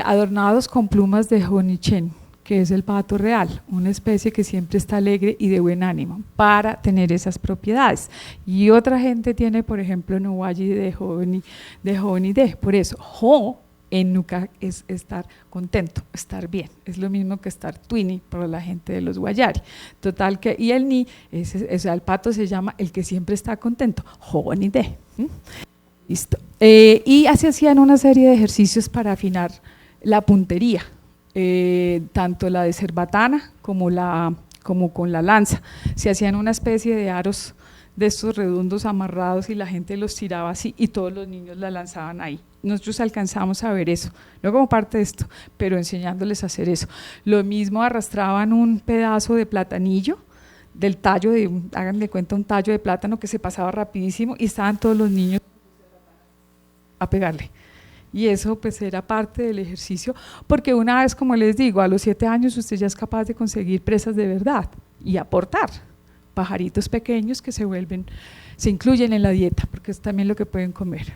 [SPEAKER 2] Adornados con plumas de jonichen, que es el pato real, una especie que siempre está alegre y de buen ánimo, para tener esas propiedades. Y otra gente tiene, por ejemplo, nuwayi de joni de, por eso, jo en nuca es estar contento, estar bien, es lo mismo que estar twini para la gente de los Guayari. Total que, y el ni, el pato se llama el que siempre está contento, joni de. Listo. Y así hacían una serie de ejercicios para afinar la puntería, tanto la de cerbatana como con la lanza. Se hacían una especie de aros de estos redondos amarrados y la gente los tiraba así y todos los niños la lanzaban ahí. Nosotros alcanzamos a ver eso, no como parte de esto, pero enseñándoles a hacer eso. Lo mismo, arrastraban un pedazo de platanillo del tallo, háganle cuenta, un tallo de plátano que se pasaba rapidísimo y estaban todos los niños a pegarle. Y eso pues era parte del ejercicio, porque una vez, como les digo, a los 7 años usted ya es capaz de conseguir presas de verdad y aportar pajaritos pequeños que se incluyen en la dieta, porque es también lo que pueden comer.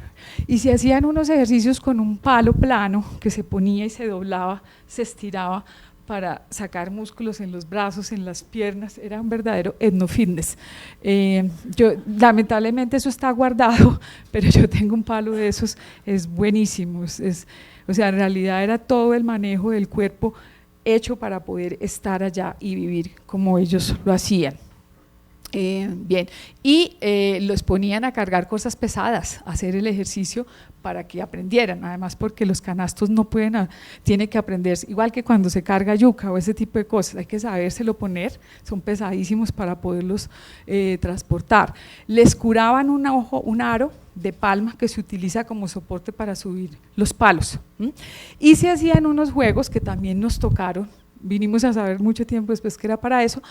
[SPEAKER 2] Y se hacían unos ejercicios con un palo plano que se ponía y se doblaba, se estiraba para sacar músculos en los brazos, en las piernas, era un verdadero etnofitness. Lamentablemente eso está guardado, pero yo tengo un palo de esos, es buenísimo, o sea, en realidad era todo el manejo del cuerpo hecho para poder estar allá y vivir como ellos lo hacían. Bien, y los ponían a cargar cosas pesadas, a hacer el ejercicio para que aprendieran, además porque los canastos no pueden, tiene que aprenderse, igual que cuando se carga yuca o ese tipo de cosas, hay que sabérselo poner, son pesadísimos para poderlos transportar. Les curaban un aro de palma que se utiliza como soporte para subir los palos, y se hacían unos juegos que también nos tocaron. Vinimos a saber mucho tiempo después que era para eso,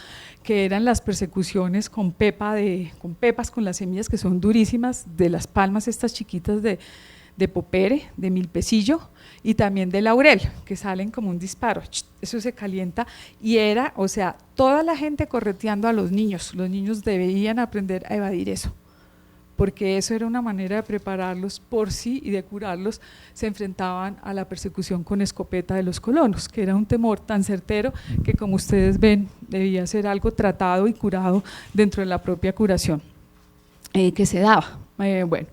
[SPEAKER 2] que eran las persecuciones con pepas con las semillas que son durísimas, de las palmas estas chiquitas de popere, de milpecillo y también de laurel, que salen como un disparo, eso se calienta y era, o sea, toda la gente correteando a los niños debían aprender a evadir eso, porque eso era una manera de prepararlos por sí y de curarlos. Se enfrentaban a la persecución con escopeta de los colonos, que era un temor tan certero que, como ustedes ven, debía ser algo tratado y curado dentro de la propia curación que se daba. Bueno,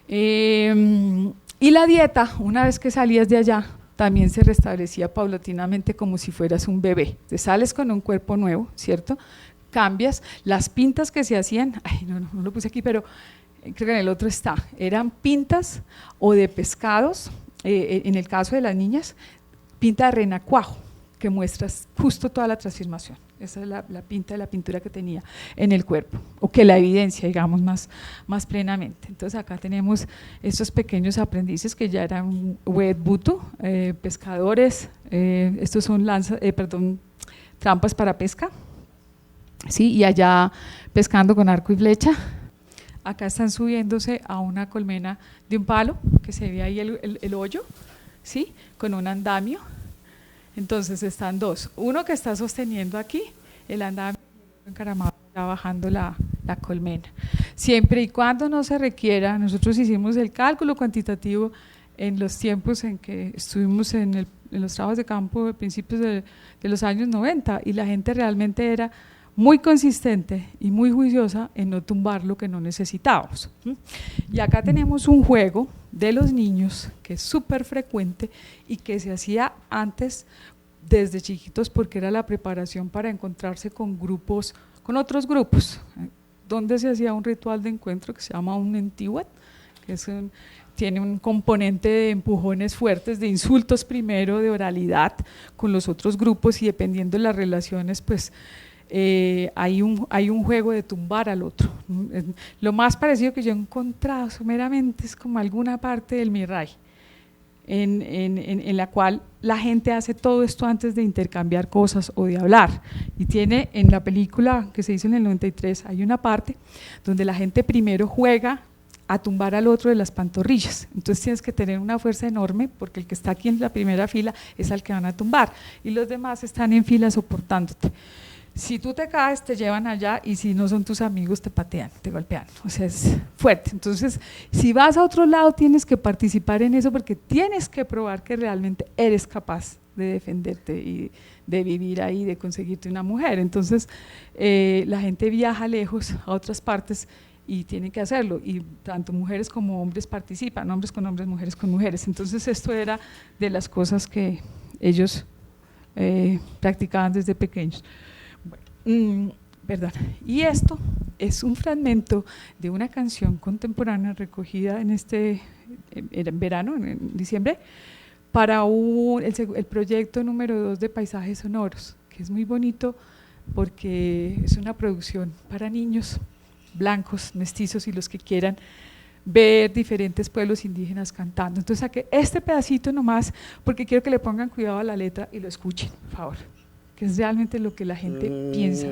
[SPEAKER 2] y la dieta, una vez que salías de allá, también se restablecía paulatinamente como si fueras un bebé. Te sales con un cuerpo nuevo, ¿cierto?, cambias, las pintas que se hacían, no lo puse aquí, pero creo que en el otro está, eran pintas o de pescados, en el caso de las niñas, pinta de renacuajo, que muestra justo toda la transformación, esa es la pinta de la pintura que tenía en el cuerpo, o que la evidencia, digamos, más plenamente. Entonces acá tenemos estos pequeños aprendices que ya eran butu, pescadores, estos son trampas para pesca, ¿sí? Y allá pescando con arco y flecha. Acá están subiéndose a una colmena de un palo, que se ve ahí el hoyo, ¿sí?, con un andamio. Entonces están dos, uno que está sosteniendo aquí el andamio encaramado, ya bajando la colmena. Siempre y cuando no se requiera, nosotros hicimos el cálculo cuantitativo en los tiempos en que estuvimos en los trabajos de campo de principios de los años 90, y la gente realmente era muy consistente y muy juiciosa en no tumbar lo que no necesitábamos. Y acá tenemos un juego de los niños que es súper frecuente y que se hacía antes desde chiquitos, porque era la preparación para encontrarse con otros grupos, donde se hacía un ritual de encuentro que se llama un entiwet, que tiene un componente de empujones fuertes, de insultos primero, de oralidad con los otros grupos, y dependiendo de las relaciones, pues hay un juego de tumbar al otro. Lo más parecido que yo he encontrado someramente es como alguna parte del Mirai, en la cual la gente hace todo esto antes de intercambiar cosas o de hablar, y tiene en la película que se hizo en el 93, hay una parte donde la gente primero juega a tumbar al otro de las pantorrillas, entonces tienes que tener una fuerza enorme, porque el que está aquí en la primera fila es al que van a tumbar, y los demás están en fila soportándote. Si tú te caes, te llevan allá, y si no son tus amigos, te patean, te golpean, o sea, es fuerte. Entonces, si vas a otro lado, tienes que participar en eso, porque tienes que probar que realmente eres capaz de defenderte y de vivir ahí, de conseguirte una mujer. Entonces, la gente viaja lejos, a otras partes, y tiene que hacerlo, y tanto mujeres como hombres participan, hombres con hombres, mujeres con mujeres. Entonces, esto era de las cosas que ellos practicaban desde pequeños. Perdón. Y esto es un fragmento de una canción contemporánea recogida en verano, en diciembre, para el proyecto número 2 de Paisajes Sonoros, que es muy bonito porque es una producción para niños blancos, mestizos y los que quieran ver diferentes pueblos indígenas cantando. Entonces saqué este pedacito nomás porque quiero que le pongan cuidado a la letra y lo escuchen, por favor, que es realmente lo que la gente piensa.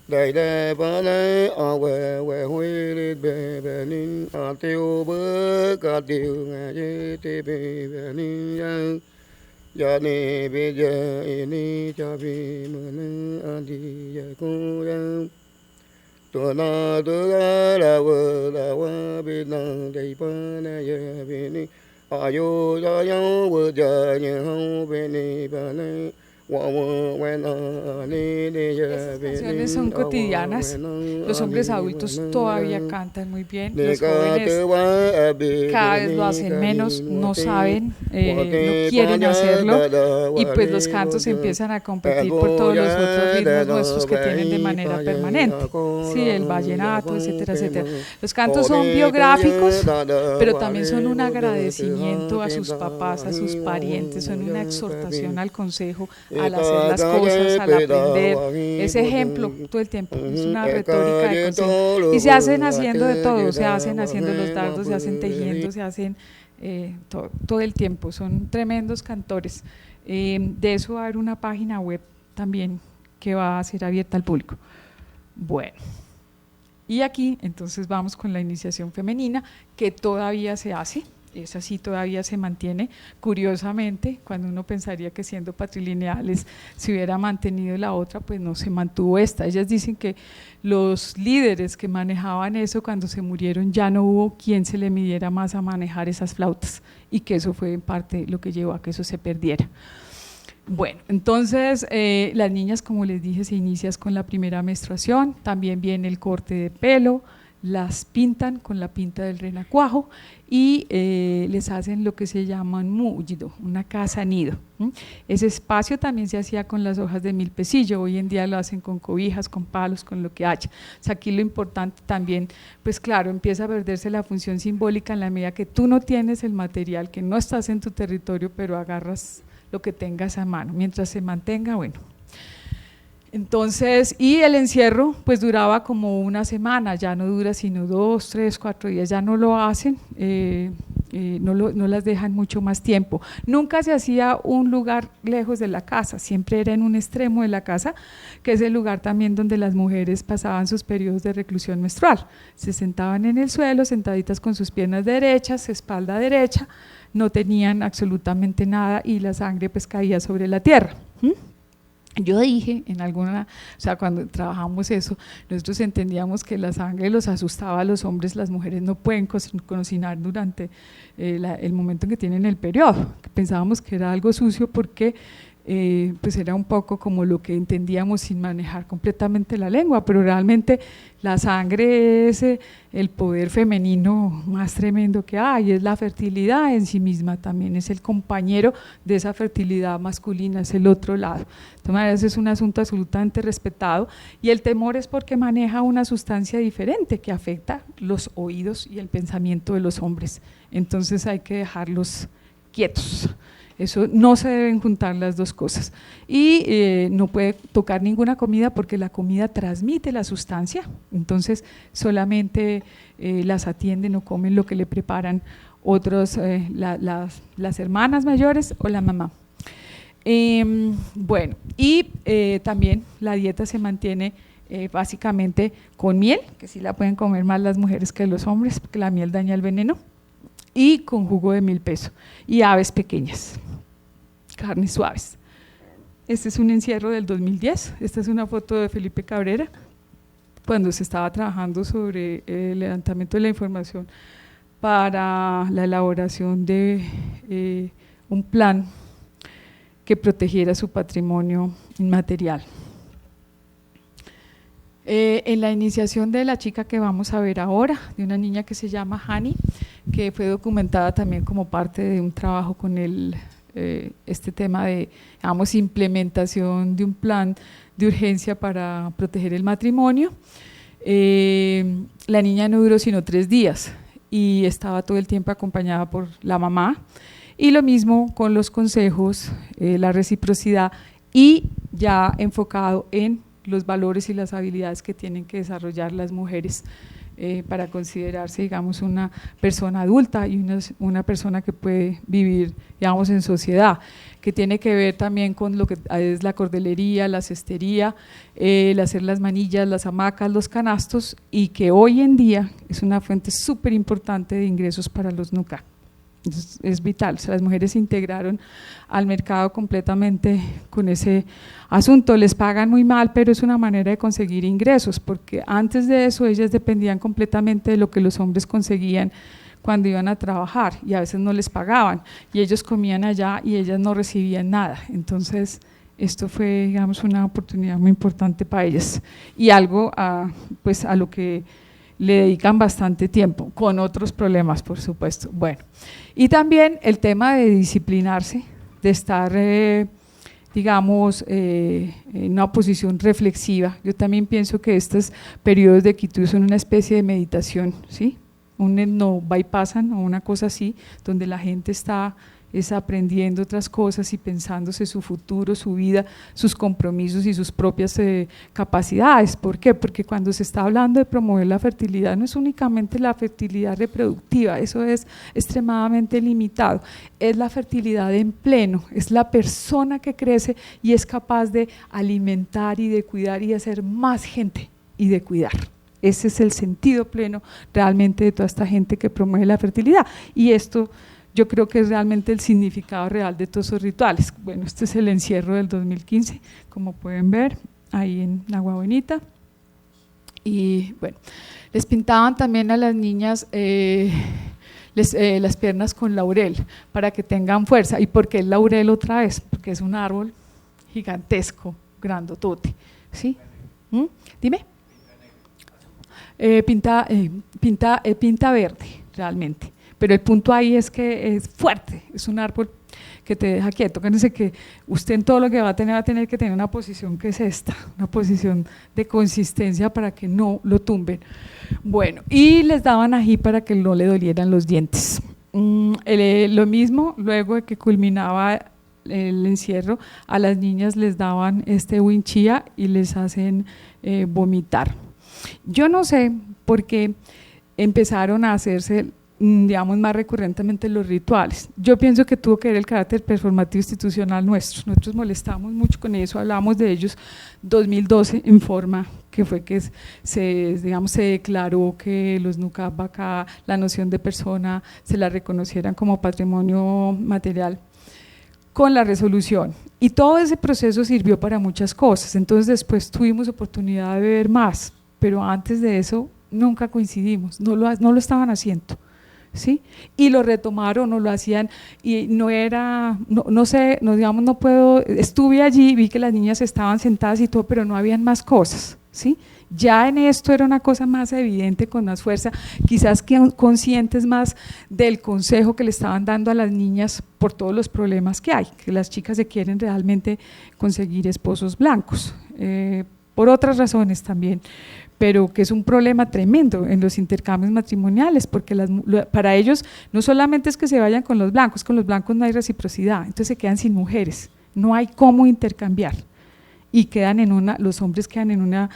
[SPEAKER 6] đại đại ba này về về huy đi về về nín tiêu bơ cả tiêu ngày đi về về nín giờ này bây giờ ini cho vì mình đi giờ cô đang tôi na tôi là vợ bên nàng đầy ba này giờ bên này ayo cho nhau vợ giờ như hông bên này ba này.
[SPEAKER 2] Estas canciones son cotidianas, los hombres adultos todavía cantan muy bien, los jóvenes cada vez lo hacen menos, no saben, no quieren hacerlo y pues los cantos empiezan a competir por todos los otros ritmos nuestros que tienen de manera permanente, sí, el vallenato, etcétera, etcétera. Los cantos son biográficos, pero también son un agradecimiento a sus papás, a sus parientes, son una exhortación al consejo, al hacer las cosas, al aprender, es ejemplo todo el tiempo, es una retórica de consejo. Y se hacen haciendo de todo, se hacen haciendo los dardos, se hacen tejiendo, se hacen todo el tiempo, son tremendos cantores. De eso va a haber una página web también que va a ser abierta al público. Bueno, y aquí entonces vamos con la iniciación femenina que todavía se hace. Esa sí todavía se mantiene, curiosamente, cuando uno pensaría que siendo patrilineales se hubiera mantenido la otra, pues no se mantuvo esta. Ellas dicen que los líderes que manejaban eso cuando se murieron ya no hubo quien se le midiera más a manejar esas flautas y que eso fue en parte lo que llevó a que eso se perdiera. Bueno, entonces las niñas, como les dije, se inician con la primera menstruación, también viene el corte de pelo, las pintan con la pinta del renacuajo y les hacen lo que se llama un mullido, una casa nido. Ese espacio también se hacía con las hojas de milpecillo, hoy en día lo hacen con cobijas, con palos, con lo que haya. O sea, aquí lo importante también, pues claro, empieza a perderse la función simbólica en la medida que tú no tienes el material, que no estás en tu territorio, pero agarras lo que tengas a mano, mientras se mantenga, bueno. Entonces, y el encierro pues duraba como una semana, ya no dura sino 2, 3, 4 días, ya no lo hacen, no las dejan mucho más tiempo. Nunca se hacía un lugar lejos de la casa, siempre era en un extremo de la casa, que es el lugar también donde las mujeres pasaban sus periodos de reclusión menstrual. Se sentaban en el suelo, sentaditas con sus piernas derechas, espalda derecha, no tenían absolutamente nada y la sangre pues caía sobre la tierra. Yo dije en alguna, o sea, cuando trabajamos eso, nosotros entendíamos que la sangre los asustaba a los hombres, las mujeres no pueden cocinar durante el momento en que tienen el periodo, pensábamos que era algo sucio porque pues era un poco como lo que entendíamos sin manejar completamente la lengua, pero realmente la sangre es el poder femenino más tremendo que hay, es la fertilidad en sí misma, también es el compañero de esa fertilidad masculina, es el otro lado. De todas maneras es un asunto absolutamente respetado y el temor es porque maneja una sustancia diferente que afecta los oídos y el pensamiento de los hombres, entonces hay que dejarlos quietos. Eso no se deben juntar las dos cosas y no puede tocar ninguna comida porque la comida transmite la sustancia, entonces solamente las atienden o comen lo que le preparan otros, las hermanas mayores o la mamá. Bueno, y también la dieta se mantiene básicamente con miel, que sí la pueden comer más las mujeres que los hombres porque la miel daña el veneno, y con jugo de milpeso y aves pequeñas, carnes suaves. Este es un encierro del 2010, esta es una foto de Felipe Cabrera cuando se estaba trabajando sobre el levantamiento de la información para la elaboración de un plan que protegiera su patrimonio inmaterial. En la iniciación de la chica que vamos a ver ahora, de una niña que se llama Hani, que fue documentada también como parte de un trabajo con este tema de, digamos, implementación de un plan de urgencia para proteger el matrimonio. La niña no duró sino 3 días y estaba todo el tiempo acompañada por la mamá, y lo mismo con los consejos, la reciprocidad y ya enfocado en los valores y las habilidades que tienen que desarrollar las mujeres para considerarse, digamos, una persona adulta y una persona que puede vivir, digamos, en sociedad, que tiene que ver también con lo que es la cordelería, la cestería, el hacer las manillas, las hamacas, los canastos, y que hoy en día es una fuente súper importante de ingresos para los NUCA. Es vital, o sea, las mujeres se integraron al mercado completamente con ese asunto, les pagan muy mal, pero es una manera de conseguir ingresos, porque antes de eso ellas dependían completamente de lo que los hombres conseguían cuando iban a trabajar y a veces no les pagaban y ellos comían allá y ellas no recibían nada. Entonces esto fue, digamos, una oportunidad muy importante para ellas y algo pues a lo que le dedican bastante tiempo, con otros problemas, por supuesto. Bueno, y también el tema de disciplinarse, de estar, digamos, en una posición reflexiva. Yo también pienso que estos periodos de quietud son una especie de meditación, ¿sí? No bypassan o una cosa así, donde la gente está aprendiendo otras cosas y pensándose su futuro, su vida, sus compromisos y sus propias capacidades. ¿Por qué? Porque cuando se está hablando de promover la fertilidad, no es únicamente la fertilidad reproductiva, eso es extremadamente limitado, es la fertilidad en pleno, es la persona que crece y es capaz de alimentar y de cuidar y de hacer más gente y de cuidar. Ese es el sentido pleno realmente de toda esta gente que promueve la fertilidad, y esto yo creo que es realmente el significado real de todos esos rituales. Bueno, este es el encierro del 2015, como pueden ver, ahí en Agua Bonita. Y bueno, les pintaban también a las niñas las piernas con laurel, para que tengan fuerza. ¿Y por qué el laurel otra vez? Porque es un árbol gigantesco, grandotote, ¿sí? Dime. Pinta verde, realmente. Pero el punto ahí es que es fuerte, es un árbol que te deja quieto. Fíjense que usted en todo lo que va a tener que tener una posición que es esta, una posición de consistencia para que no lo tumben. Bueno, y les daban ají para que no le dolieran los dientes. Lo mismo, luego de que culminaba el encierro, a las niñas les daban winchía y les hacen vomitar. Yo no sé por qué empezaron a hacerse, digamos, más recurrentemente los rituales. Yo pienso que tuvo que ver el carácter performativo institucional nuestro. Nosotros molestamos mucho con eso, hablamos de ellos 2012 en forma que fue que se declaró que los NUCAP acá, la noción de persona, se la reconocieran como patrimonio material con la resolución, y todo ese proceso sirvió para muchas cosas. Entonces después tuvimos oportunidad de ver más, pero antes de eso nunca coincidimos, no lo estaban haciendo, ¿sí? Y lo retomaron o lo hacían y no era, no sé, digamos, no puedo, estuve allí, vi que las niñas estaban sentadas y todo, pero no habían más cosas, ¿sí? Ya en esto era una cosa más evidente, con más fuerza, quizás que conscientes más del consejo que le estaban dando a las niñas por todos los problemas que hay, que las chicas se quieren realmente conseguir esposos blancos, por otras razones también, pero que es un problema tremendo en los intercambios matrimoniales, porque para ellos no solamente es que se vayan con los blancos no hay reciprocidad, entonces se quedan sin mujeres, no hay cómo intercambiar y los hombres quedan en una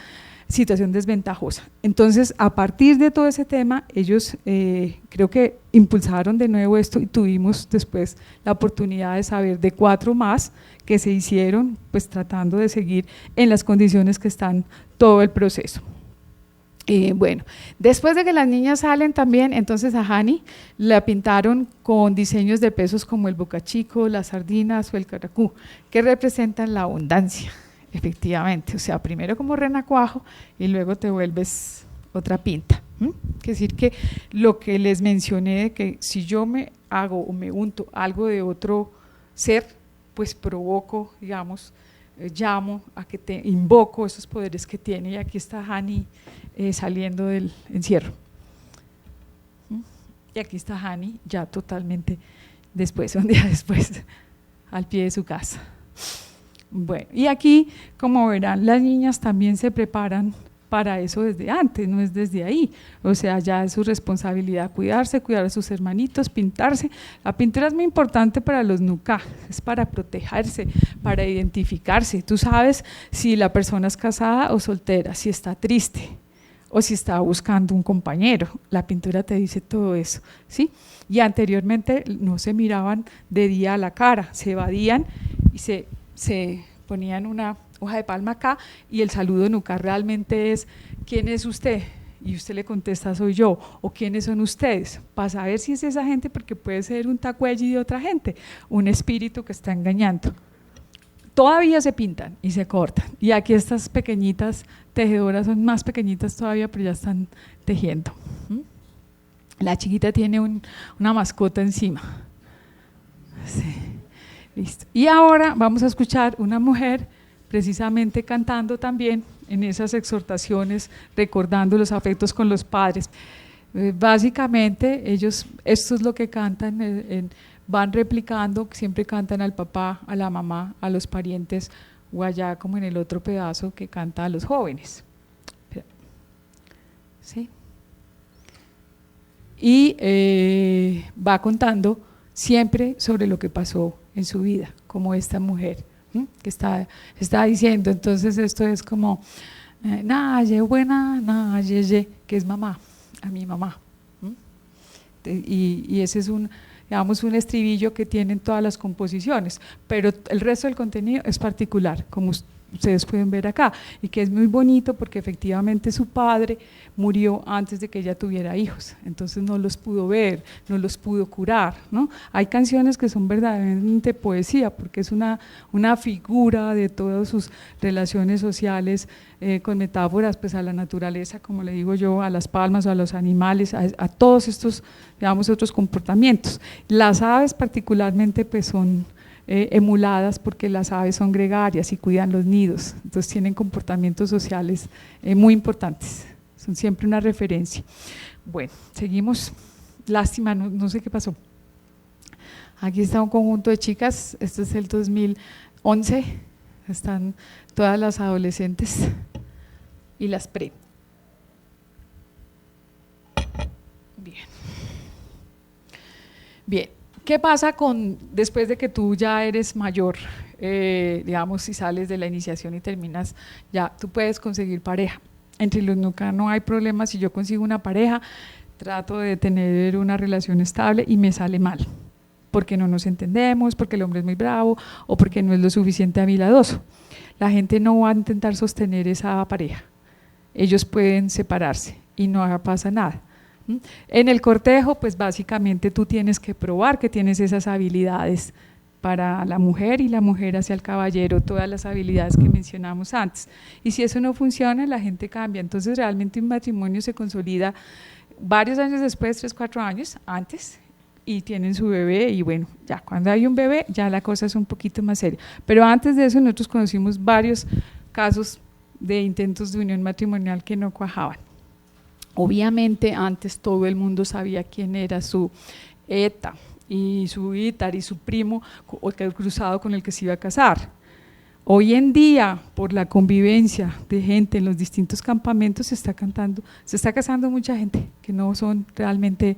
[SPEAKER 2] situación desventajosa. Entonces, a partir de todo ese tema, ellos creo que impulsaron de nuevo esto y tuvimos después la oportunidad de saber de 4 más que se hicieron, pues tratando de seguir en las condiciones que están todo el proceso. Bueno, después de que las niñas salen también, entonces a Hani la pintaron con diseños de pesos como el bocachico, las sardinas o el caracú, que representan la abundancia. Efectivamente, o sea, primero como renacuajo y luego te vuelves otra pinta. Es decir, que lo que les mencioné de que si yo me hago o me unto algo de otro ser, pues provoco, digamos, llamo a que te invoco esos poderes que tiene, y aquí está Hani saliendo del encierro. Y aquí está Hani ya totalmente después, un día después, al pie de su casa. Bueno, y aquí, como verán, las niñas también se preparan para eso desde antes, no es desde ahí, o sea, ya es su responsabilidad cuidarse, cuidar a sus hermanitos, pintarse. La pintura es muy importante para los NUCA, es para protegerse, para identificarse. Tú sabes si la persona es casada o soltera, si está triste o si estaba buscando un compañero. La pintura te dice todo eso, ¿sí? Y anteriormente no se miraban de día a la cara, se evadían y se ponían una hoja de palma acá, y el saludo nuca realmente es: ¿quién es usted? Y usted le contesta: soy yo. O ¿quiénes son ustedes? Para saber si es esa gente, porque puede ser un tacuelli de otra gente, un espíritu que está engañando. Todavía se pintan y se cortan, y aquí estas pequeñitas tejedoras son más pequeñitas todavía, pero ya están tejiendo. La chiquita tiene una mascota encima. Sí. Listo. Y ahora vamos a escuchar una mujer precisamente cantando también en esas exhortaciones, recordando los afectos con los padres. Básicamente ellos, esto es lo que cantan, van replicando, siempre cantan al papá, a la mamá, a los parientes, o allá como en el otro pedazo que canta a los jóvenes. ¿Sí? Y va contando siempre sobre lo que pasó en su vida, como esta mujer que está diciendo. Entonces esto es como Naye buena, Naye, que es mamá, a mi mamá. Y ese es digamos, un estribillo que tienen todas las composiciones, pero el resto del contenido es particular, como ustedes pueden ver acá, y que es muy bonito porque efectivamente su padre murió antes de que ella tuviera hijos, entonces no los pudo ver, no los pudo curar, ¿no? Hay canciones que son verdaderamente poesía, porque es una figura de todas sus relaciones sociales, con metáforas pues a la naturaleza, como le digo yo, a las palmas o a los animales, a todos estos, digamos, otros comportamientos. Las aves particularmente pues son emuladas, porque las aves son gregarias y cuidan los nidos, entonces tienen comportamientos sociales muy importantes, son siempre una referencia. Bueno, seguimos. Lástima, no sé qué pasó. Aquí está un conjunto de chicas, este es el 2011, están todas las adolescentes y las pre. Bien, ¿qué pasa después de que tú ya eres mayor, digamos, si sales de la iniciación y terminas, ya tú puedes conseguir pareja? Entre los nuca no hay problema. Si yo consigo una pareja, trato de tener una relación estable y me sale mal, porque no nos entendemos, porque el hombre es muy bravo o porque no es lo suficiente habilidoso. La gente no va a intentar sostener esa pareja, ellos pueden separarse y no pasa nada. En el cortejo, pues básicamente tú tienes que probar que tienes esas habilidades para la mujer, y la mujer hacia el caballero, todas las habilidades que mencionamos antes. Y si eso no funciona, la gente cambia. Entonces realmente un matrimonio se consolida varios años después, 3, 4 años antes, y tienen su bebé, y bueno, ya cuando hay un bebé ya la cosa es un poquito más seria. Pero antes de eso nosotros conocimos varios casos de intentos de unión matrimonial que no cuajaban. Obviamente antes todo el mundo sabía quién era su eta y su ítar y su primo o el cruzado con el que se iba a casar. Hoy en día, por la convivencia de gente en los distintos campamentos, se está casando mucha gente que no son realmente,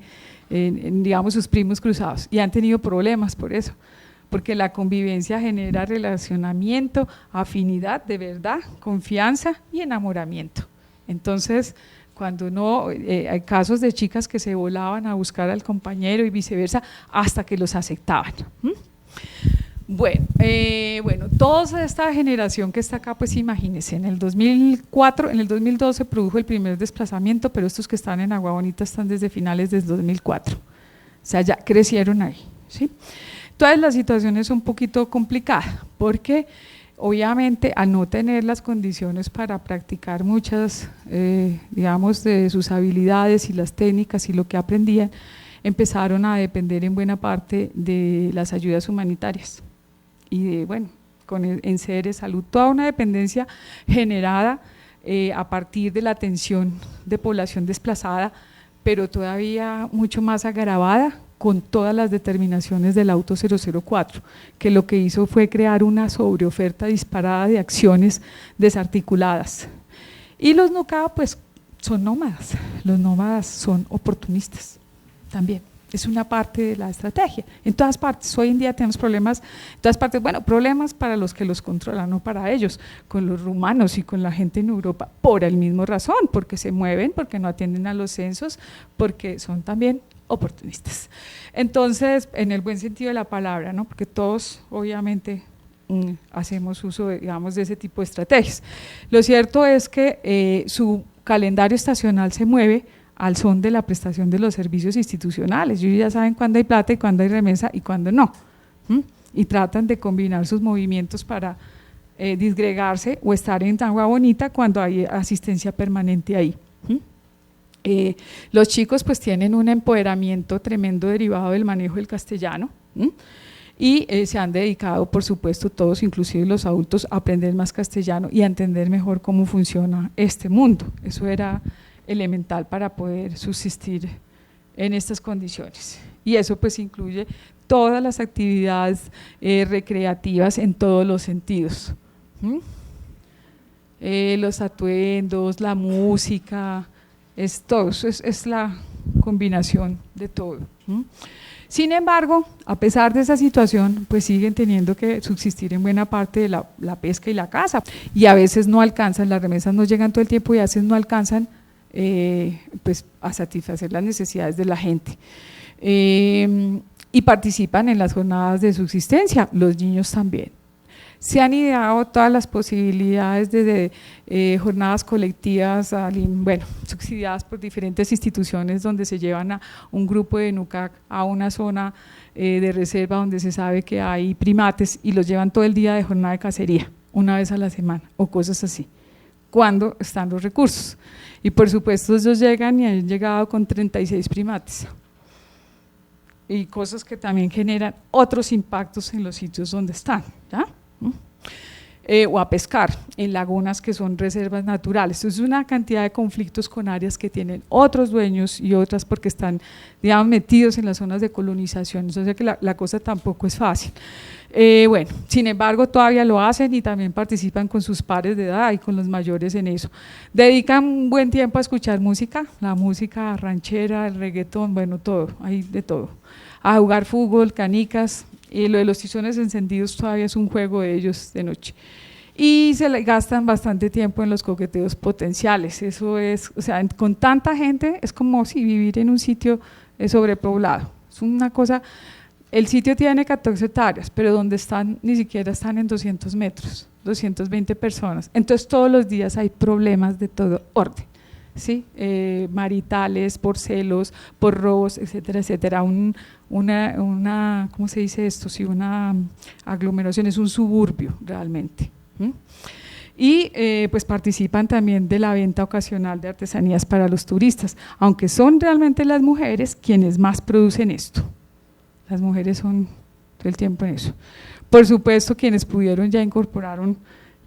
[SPEAKER 2] digamos, sus primos cruzados, y han tenido problemas por eso, porque la convivencia genera relacionamiento, afinidad de verdad, confianza y enamoramiento. Entonces, cuando no, hay casos de chicas que se volaban a buscar al compañero y viceversa hasta que los aceptaban. Bueno, toda esta generación que está acá, pues imagínense, en el 2004, en el 2012 se produjo el primer desplazamiento, pero estos que están en Agua Bonita están desde finales del 2004, o sea, ya crecieron ahí, ¿sí? Entonces la situación es un poquito complicada, porque obviamente al no tener las condiciones para practicar muchas, digamos, de sus habilidades y las técnicas y lo que aprendían, empezaron a depender en buena parte de las ayudas humanitarias y de, bueno, con enseres, salud, toda una dependencia generada a partir de la atención de población desplazada, pero todavía mucho más agravada con todas las determinaciones del Auto 004, que lo que hizo fue crear una sobreoferta disparada de acciones desarticuladas. Y los nuca pues son nómadas, los nómadas son oportunistas también, es una parte de la estrategia. En todas partes, hoy en día tenemos problemas, en todas partes, bueno, problemas para los que los controlan, no para ellos, con los rumanos y con la gente en Europa, por el mismo razón, porque se mueven, porque no atienden a los censos, porque son también oportunistas. Entonces, en el buen sentido de la palabra, ¿no? Porque todos, obviamente, hacemos uso, digamos, de ese tipo de estrategias. Lo cierto es que su calendario estacional se mueve al son de la prestación de los servicios institucionales. Ellos ya saben cuándo hay plata y cuándo hay remesa y cuándo no. Y tratan de combinar sus movimientos para disgregarse o estar en Agua Bonita cuando hay asistencia permanente ahí. Los chicos pues tienen un empoderamiento tremendo derivado del manejo del castellano. Y se han dedicado, por supuesto, todos, inclusive los adultos, a aprender más castellano y a entender mejor cómo funciona este mundo. Eso era elemental para poder subsistir en estas condiciones. Y eso pues incluye todas las actividades recreativas en todos los sentidos. Los atuendos, la música, todo eso es la combinación de todo. Sin embargo, a pesar de esa situación, pues siguen teniendo que subsistir en buena parte de la pesca y la caza, y a veces no alcanzan, las remesas no llegan todo el tiempo y a veces no alcanzan pues a satisfacer las necesidades de la gente. Y participan en las jornadas de subsistencia, los niños también. Se han ideado todas las posibilidades de jornadas colectivas, bueno, subsidiadas por diferentes instituciones, donde se llevan a un grupo de NUCAC a una zona de reserva donde se sabe que hay primates y los llevan todo el día de jornada de cacería, una vez a la semana o cosas así, cuando están los recursos. Y por supuesto ellos llegan y han llegado con 36 primates y cosas que también generan otros impactos en los sitios donde están, ¿ya? O a pescar en lagunas que son reservas naturales. Entonces, una cantidad de conflictos con áreas que tienen otros dueños y otras porque están, digamos, metidos en las zonas de colonización. Entonces, que la cosa tampoco es fácil. Bueno, sin embargo, todavía lo hacen y también participan con sus pares de edad y con los mayores en eso. Dedican un buen tiempo a escuchar música, la música ranchera, el reggaetón, bueno, todo, hay de todo. A jugar fútbol, canicas. Y lo de los tizones encendidos todavía es un juego de ellos de noche. Y se le gastan bastante tiempo en los coqueteos potenciales. Eso es, o sea, con tanta gente es como si vivir en un sitio sobrepoblado. Es una cosa, el sitio tiene 14 hectáreas, pero donde están ni siquiera están en 200 metros, 220 personas. Entonces todos los días hay problemas de todo orden. ¿Sí? Maritales, por celos, por robos, etcétera, etcétera. ¿Cómo se dice esto? Sí, una aglomeración, es un suburbio realmente. Y pues participan también de la venta ocasional de artesanías para los turistas, aunque son realmente las mujeres quienes más producen esto. Las mujeres son todo el tiempo en eso. Por supuesto, quienes pudieron ya incorporaron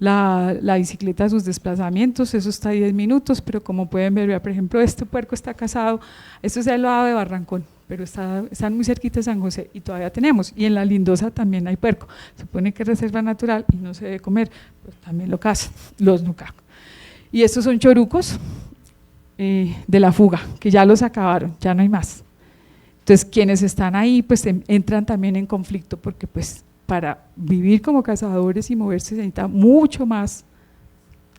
[SPEAKER 2] la bicicleta a sus desplazamientos, eso está a 10 minutos, pero como pueden ver, por ejemplo, este puerco está casado, esto es el lado de Barrancón, pero están muy cerquita de San José y todavía tenemos, y en la Lindosa también hay puerco, se supone que es reserva natural y no se debe comer, pues también lo cazan, los NUCAC. Y estos son chorucos de la fuga, que ya los acabaron, ya no hay más. Entonces quienes están ahí pues entran también en conflicto porque pues para vivir como cazadores y moverse se necesita mucho más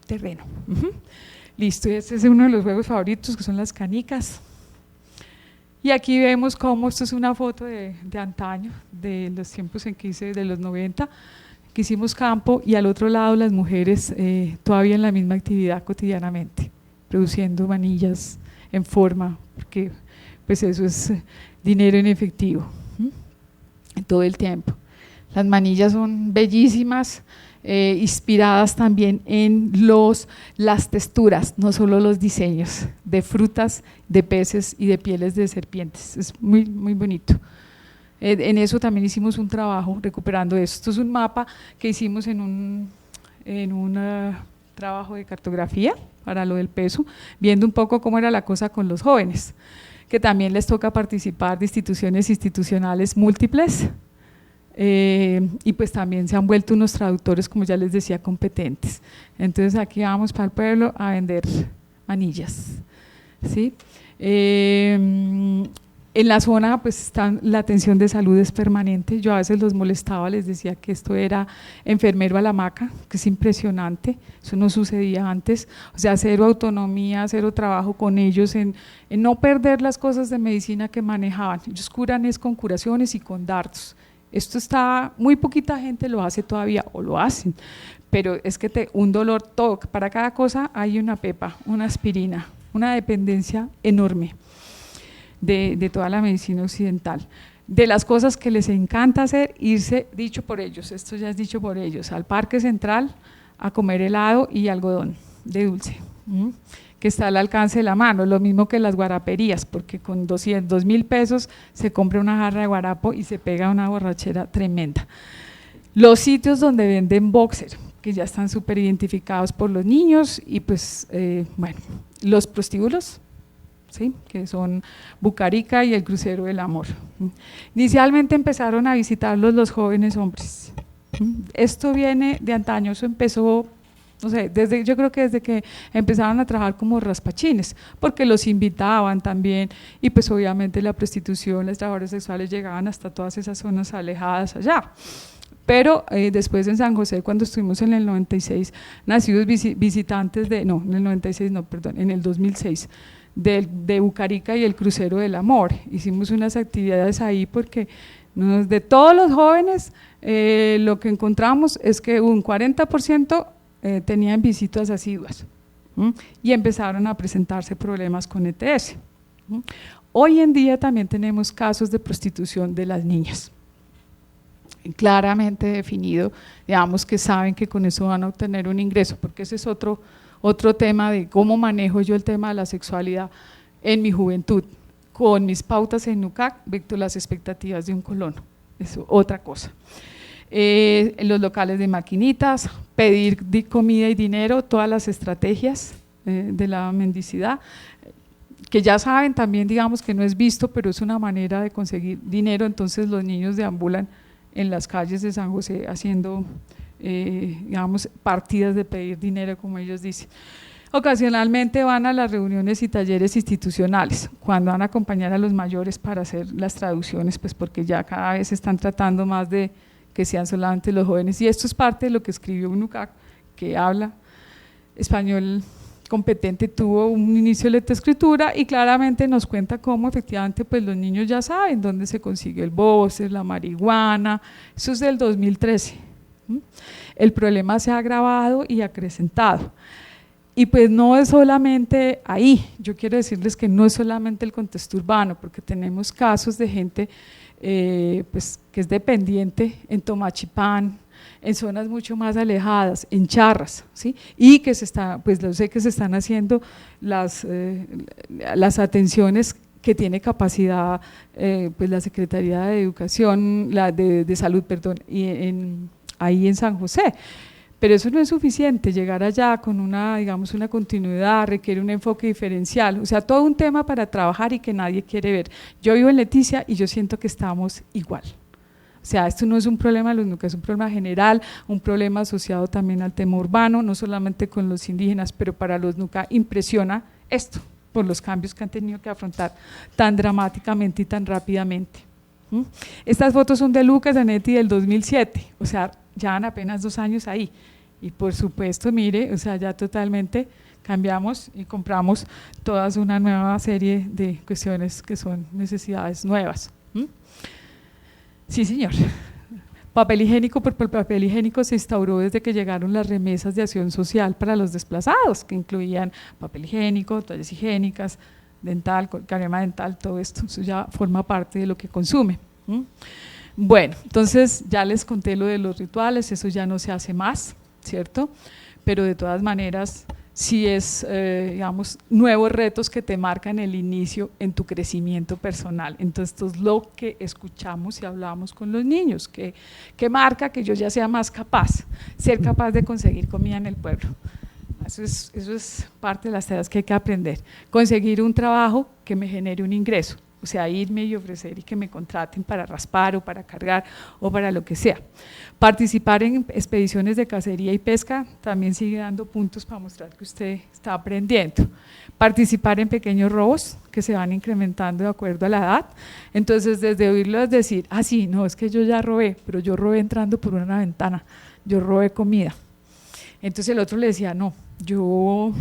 [SPEAKER 2] terreno. Listo, y este es uno de los juegos favoritos que son las canicas. Y aquí vemos cómo esto es una foto de antaño, de los tiempos en que hice, de los 90, que hicimos campo y al otro lado las mujeres todavía en la misma actividad cotidianamente, produciendo manillas en forma, porque pues eso es dinero en efectivo, todo el tiempo. Las manillas son bellísimas, inspiradas también en las texturas, no solo los diseños de frutas, de peces y de pieles de serpientes, es muy, muy bonito. En eso también hicimos un trabajo recuperando eso. Esto es un mapa que hicimos en un trabajo de cartografía para lo del peso, viendo un poco cómo era la cosa con los jóvenes, que también les toca participar de instituciones institucionales múltiples. Y pues también se han vuelto unos traductores, como ya les decía, competentes. Entonces aquí vamos para el pueblo a vender manillas, ¿sí? En la zona pues la atención de salud es permanente, yo a veces los molestaba, les decía que esto era enfermero a la hamaca, que es impresionante, eso no sucedía antes, o sea, cero autonomía, cero trabajo con ellos en no perder las cosas de medicina que manejaban, ellos curan es con curaciones y con dardos. Esto está, muy poquita gente lo hace todavía, o lo hacen, pero es que un dolor, todo, para cada cosa hay una pepa, una aspirina, una dependencia enorme de toda la medicina occidental. De las cosas que les encanta hacer, irse, dicho por ellos, esto ya es dicho por ellos, al Parque Central a comer helado y algodón de dulce, que está al alcance de la mano, lo mismo que las guaraperías, porque con 200.000 pesos se compra una jarra de guarapo y se pega una borrachera tremenda. Los sitios donde venden boxer, que ya están súper identificados por los niños, y pues, bueno, los prostíbulos, ¿sí? Que son Bucarica y el Crucero del Amor. Inicialmente empezaron a visitarlos los jóvenes hombres. Esto viene de antaño, eso empezó, no sé, yo creo que desde que empezaron a trabajar como raspachines, porque los invitaban también, y pues obviamente la prostitución, los trabajadores sexuales llegaban hasta todas esas zonas alejadas allá. Pero después en San José, cuando estuvimos en el 96, nacidos visitantes en el 2006, de Bucarica y el Crucero del Amor. Hicimos unas actividades ahí porque de todos los jóvenes lo que encontramos es que un 40% tenían visitas asiduas y empezaron a presentarse problemas con ETS. Hoy en día también tenemos casos de prostitución de las niñas, claramente definido, digamos que saben que con eso van a obtener un ingreso, porque ese es otro tema de cómo manejo yo el tema de la sexualidad en mi juventud, con mis pautas en NUCAC, versus las expectativas de un colono, es otra cosa. Los locales de maquinitas, pedir comida y dinero, todas las estrategias de la mendicidad, que ya saben también, digamos que no es visto, pero es una manera de conseguir dinero, entonces los niños deambulan en las calles de San José haciendo digamos, partidas de pedir dinero, como ellos dicen. Ocasionalmente van a las reuniones y talleres institucionales, cuando van a acompañar a los mayores para hacer las traducciones, pues porque ya cada vez están tratando más de que sean solamente los jóvenes, y esto es parte de lo que escribió UNUCAC, que habla español competente, tuvo un inicio de lectoescritura y claramente nos cuenta cómo efectivamente pues los niños ya saben dónde se consigue el boxer, la marihuana, eso es del 2013. El problema se ha agravado y acrecentado, y pues no es solamente ahí, yo quiero decirles que no es solamente el contexto urbano, porque tenemos casos de gente pues, que es dependiente en Tomachipán, en zonas mucho más alejadas, en Charras, ¿sí? Y que pues lo sé que se están haciendo las atenciones que tiene capacidad pues la Secretaría de Educación, de Salud, perdón, y ahí en San José, pero eso no es suficiente, llegar allá con digamos, una continuidad requiere un enfoque diferencial, o sea, todo un tema para trabajar y que nadie quiere ver. Yo vivo en Leticia y yo siento que estamos igual, o sea, esto no es un problema de los NUCA, es un problema general, un problema asociado también al tema urbano, no solamente con los indígenas, pero para los NUCA impresiona esto, por los cambios que han tenido que afrontar tan dramáticamente y tan rápidamente. Estas fotos son de Lucas Zanetti del 2007, o sea, ya van apenas 2 años ahí, y por supuesto, mire, o sea, ya totalmente cambiamos y compramos toda una nueva serie de cuestiones que son necesidades nuevas. Sí, señor. Papel higiénico, por papel higiénico se instauró desde que llegaron las remesas de acción social para los desplazados, que incluían papel higiénico, toallas higiénicas, dental, crema dental, todo esto, eso ya forma parte de lo que consume. Bueno, entonces ya les conté lo de los rituales, eso ya no se hace más, ¿cierto? Pero de todas maneras sí es, digamos, nuevos retos que te marcan el inicio en tu crecimiento personal. Entonces esto es lo que escuchamos y hablamos con los niños, que marca que yo ya sea más capaz, ser capaz de conseguir comida en el pueblo. Eso es parte de las tareas que hay que aprender, conseguir un trabajo que me genere un ingreso, o sea, irme y ofrecer y que me contraten para raspar o para cargar o para lo que sea. Participar en expediciones de cacería y pesca también sigue dando puntos para mostrar que usted está aprendiendo. Participar en pequeños robos que se van incrementando de acuerdo a la edad. Entonces, desde oírlos decir, ah, sí, no, es que yo ya robé, pero yo robé entrando por una ventana, yo robé comida. Entonces el otro le decía, no, yo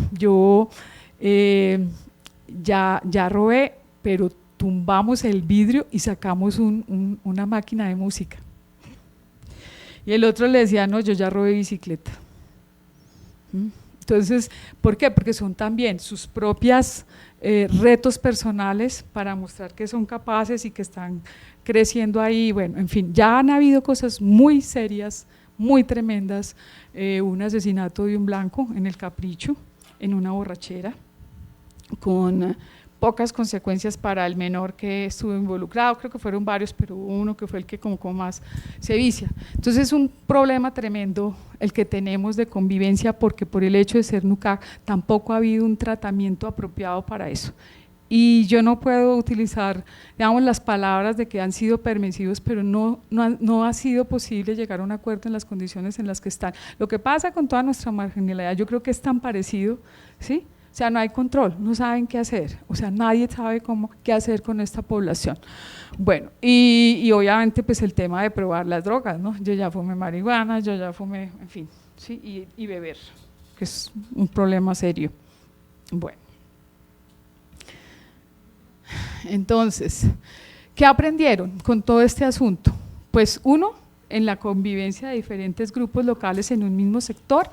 [SPEAKER 2] ya robé, pero tumbamos el vidrio y sacamos una máquina de música. Y el otro le decía, no, yo ya robé bicicleta. Entonces, ¿por qué? Porque son también sus propios retos personales para mostrar que son capaces y que están creciendo ahí. Bueno, en fin, ya han habido cosas muy serias, muy tremendas, un asesinato de un blanco en el Capricho, en una borrachera, con pocas consecuencias para el menor que estuvo involucrado, creo que fueron varios, pero uno que fue el que como más se vicia. Entonces es un problema tremendo el que tenemos de convivencia, porque por el hecho de ser NUCAC tampoco ha habido un tratamiento apropiado para eso. Y yo no puedo utilizar, digamos, las palabras de que han sido permisivos, pero no ha sido posible llegar a un acuerdo en las condiciones en las que están. Lo que pasa con toda nuestra marginalidad, yo creo que es tan parecido, ¿sí? O sea, no hay control, no saben qué hacer, o sea, nadie sabe qué hacer con esta población. Bueno, y obviamente pues el tema de probar las drogas, ¿no? Yo ya fumé marihuana, yo ya fumé, en fin, ¿sí? Y beber, que es un problema serio. Bueno. Entonces, ¿qué aprendieron con todo este asunto? Pues uno, en la convivencia de diferentes grupos locales en un mismo sector,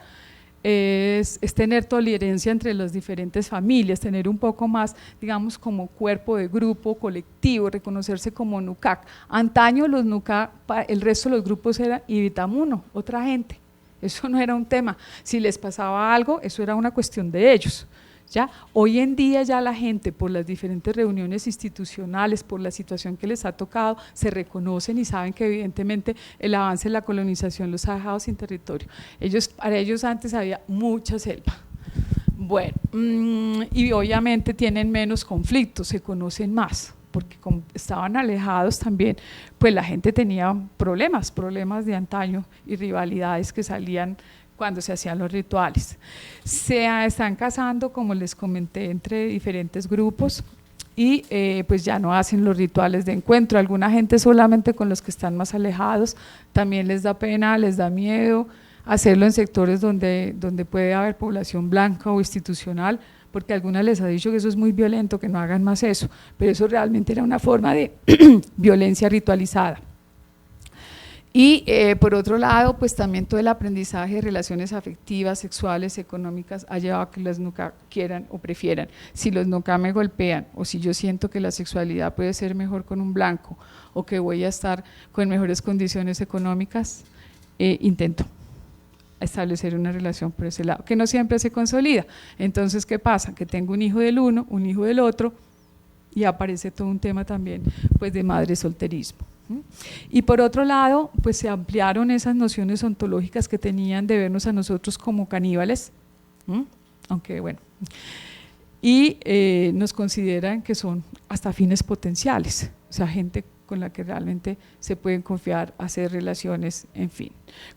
[SPEAKER 2] es tener tolerancia entre las diferentes familias, tener un poco más, digamos, como cuerpo de grupo, colectivo, reconocerse como NUCAC. Antaño los NUCAC, el resto de los grupos era Ibitamuno, otra gente, eso no era un tema. Si les pasaba algo, eso era una cuestión de ellos. ¿Ya? Hoy en día ya la gente, por las diferentes reuniones institucionales, por la situación que les ha tocado, se reconocen y saben que evidentemente el avance de la colonización los ha dejado sin territorio. Para ellos antes había mucha selva. Bueno, y obviamente tienen menos conflictos, se conocen más, porque como estaban alejados también, pues la gente tenía problemas de antaño y rivalidades que salían cuando se hacían los rituales. Se están casando, como les comenté, entre diferentes grupos y pues ya no hacen los rituales de encuentro. Alguna gente solamente con los que están más alejados, también les da pena, les da miedo hacerlo en sectores donde puede haber población blanca o institucional, porque alguna les ha dicho que eso es muy violento, que no hagan más eso, pero eso realmente era una forma de violencia ritualizada. Y por otro lado, pues también todo el aprendizaje de relaciones afectivas, sexuales, económicas ha llevado a que los NUCAC quieran o prefieran. Si los NUCAC me golpean o si yo siento que la sexualidad puede ser mejor con un blanco o que voy a estar con mejores condiciones económicas, intento establecer una relación por ese lado, que no siempre se consolida. Entonces, ¿qué pasa? Que tengo un hijo del uno, un hijo del otro, y aparece todo un tema también pues de madre solterismo. Y por otro lado, pues se ampliaron esas nociones ontológicas que tenían de vernos a nosotros como caníbales, aunque bueno, y nos consideran que son hasta fines potenciales, o sea, gente con la que realmente se pueden confiar, hacer relaciones, en fin.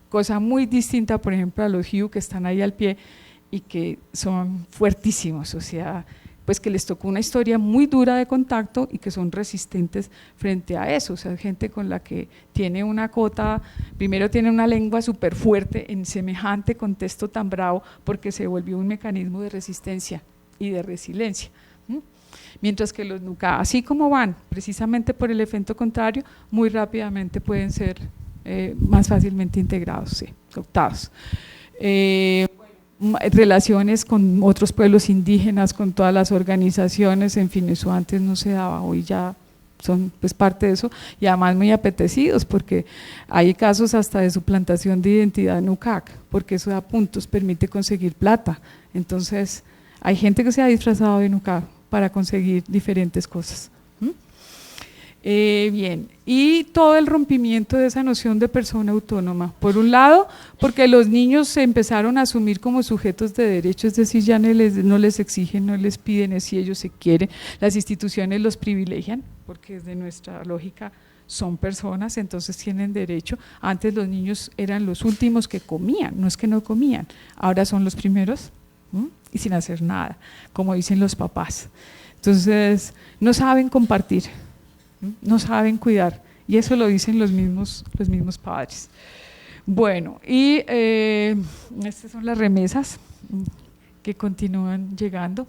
[SPEAKER 2] Cosa muy distinta, por ejemplo, a los Hugh que están ahí al pie y que son fuertísimos, o sea, pues que les tocó una historia muy dura de contacto y que son resistentes frente a eso, o sea, gente con la que tiene una cota, primero tiene una lengua súper fuerte en semejante contexto tan bravo, porque se volvió un mecanismo de resistencia y de resiliencia. Mientras que los NUCAC, así como van, precisamente por el efecto contrario, muy rápidamente pueden ser más fácilmente integrados, sí, adoptados. Relaciones con otros pueblos indígenas, con todas las organizaciones, en fin, eso antes no se daba, hoy ya son pues parte de eso, y además muy apetecidos, porque hay casos hasta de suplantación de identidad NUCAC, porque eso da puntos, permite conseguir plata. Entonces hay gente que se ha disfrazado de NUCAC para conseguir diferentes cosas. Bien, y todo el rompimiento de esa noción de persona autónoma. Por un lado, porque los niños se empezaron a asumir como sujetos de derecho, es decir, ya no les exigen, no les piden, es si ellos se quieren, las instituciones los privilegian, porque desde nuestra lógica son personas, entonces tienen derecho. Antes los niños eran los últimos que comían, no es que no comían, ahora son los primeros, y sin hacer nada, como dicen los papás. Entonces, no saben compartir, no saben cuidar, y eso lo dicen los mismos padres. Bueno, y estas son las remesas que continúan llegando.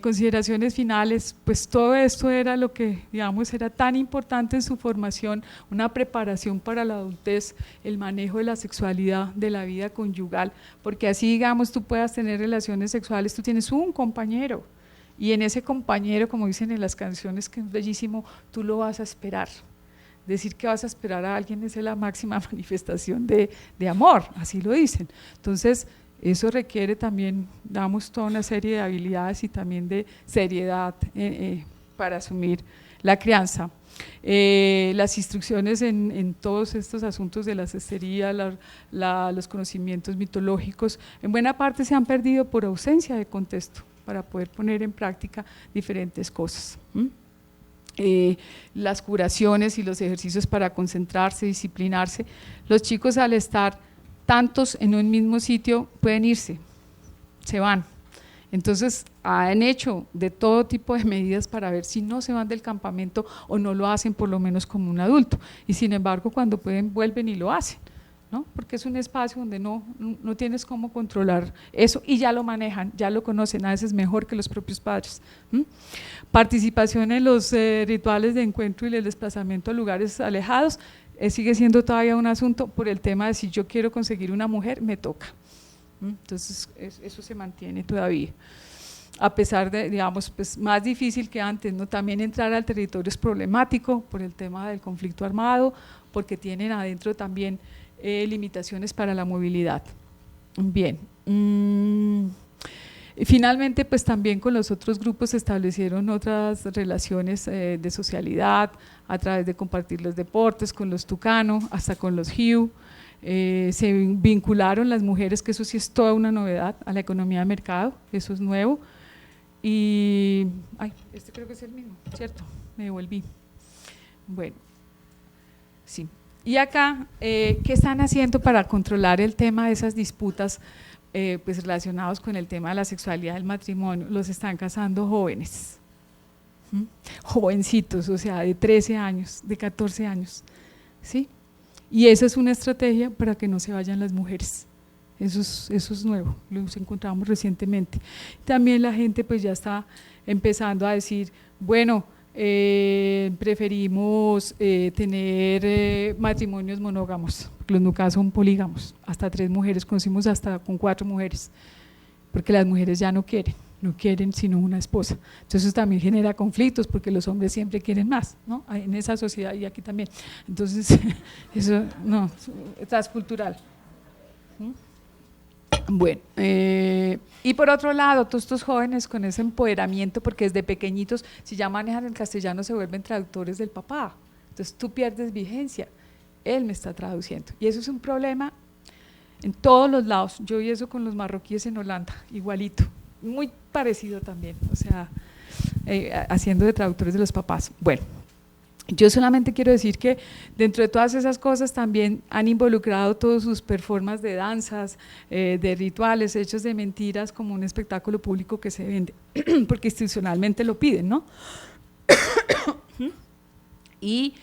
[SPEAKER 2] Consideraciones finales, pues todo esto era lo que, digamos, era tan importante en su formación, una preparación para la adultez, el manejo de la sexualidad, de la vida conyugal, porque así, digamos, tú puedas tener relaciones sexuales, tú tienes un compañero, y en ese compañero, como dicen en las canciones, que es bellísimo, tú lo vas a esperar. Decir que vas a esperar a alguien es la máxima manifestación de amor, así lo dicen. Entonces, eso requiere también, damos toda una serie de habilidades y también de seriedad para asumir la crianza. Las instrucciones en todos estos asuntos de la cestería, los conocimientos mitológicos, en buena parte se han perdido por ausencia de contexto para poder poner en práctica diferentes cosas. Las curaciones y los ejercicios para concentrarse, disciplinarse. Los chicos, al estar tantos en un mismo sitio, pueden irse, se van. Entonces han hecho de todo tipo de medidas para ver si no se van del campamento o no lo hacen por lo menos como un adulto, y sin embargo cuando pueden vuelven y lo hacen, ¿no? Porque es un espacio donde no tienes cómo controlar eso, y ya lo manejan, ya lo conocen, a veces mejor que los propios padres. Participación en los rituales de encuentro y el desplazamiento a lugares alejados, sigue siendo todavía un asunto por el tema de si yo quiero conseguir una mujer, me toca. Entonces eso se mantiene todavía, a pesar de, digamos, pues más difícil que antes, ¿no? También entrar al territorio es problemático por el tema del conflicto armado, porque tienen adentro también limitaciones para la movilidad. Bien. Finalmente, pues también con los otros grupos se establecieron otras relaciones de socialidad a través de compartir los deportes, con los Tucano, hasta con los Hiu. Se vincularon las mujeres, que eso sí es toda una novedad, a la economía de mercado, eso es nuevo. Y, este creo que es el mismo, ¿cierto? Me devolví. Bueno, sí. Y acá, ¿qué están haciendo para controlar el tema de esas disputas pues relacionados con el tema de la sexualidad del matrimonio? Los están casando jóvenes, jovencitos, o sea, de 13 años, de 14 años, ¿sí? Y esa es una estrategia para que no se vayan las mujeres. Eso es nuevo, lo encontramos recientemente. También la gente pues ya está empezando a decir, bueno, preferimos tener matrimonios monógamos, porque los nucas son polígamos, hasta 3 mujeres, conocimos hasta con 4 mujeres, porque las mujeres ya no quieren sino una esposa. Entonces eso también genera conflictos, porque los hombres siempre quieren más, ¿no? En esa sociedad y aquí también. Entonces eso no, es transcultural. Bueno, y por otro lado, todos estos jóvenes con ese empoderamiento, porque desde pequeñitos, si ya manejan el castellano, se vuelven traductores del papá, entonces tú pierdes vigencia, él me está traduciendo, y eso es un problema en todos los lados. Yo vi eso con los marroquíes en Holanda, igualito, muy parecido también, o sea, haciendo de traductores de los papás. Bueno, yo solamente quiero decir que dentro de todas esas cosas también han involucrado todas sus performances de danzas, de rituales, hechos de mentiras, como un espectáculo público que se vende, porque institucionalmente lo piden, ¿no? Y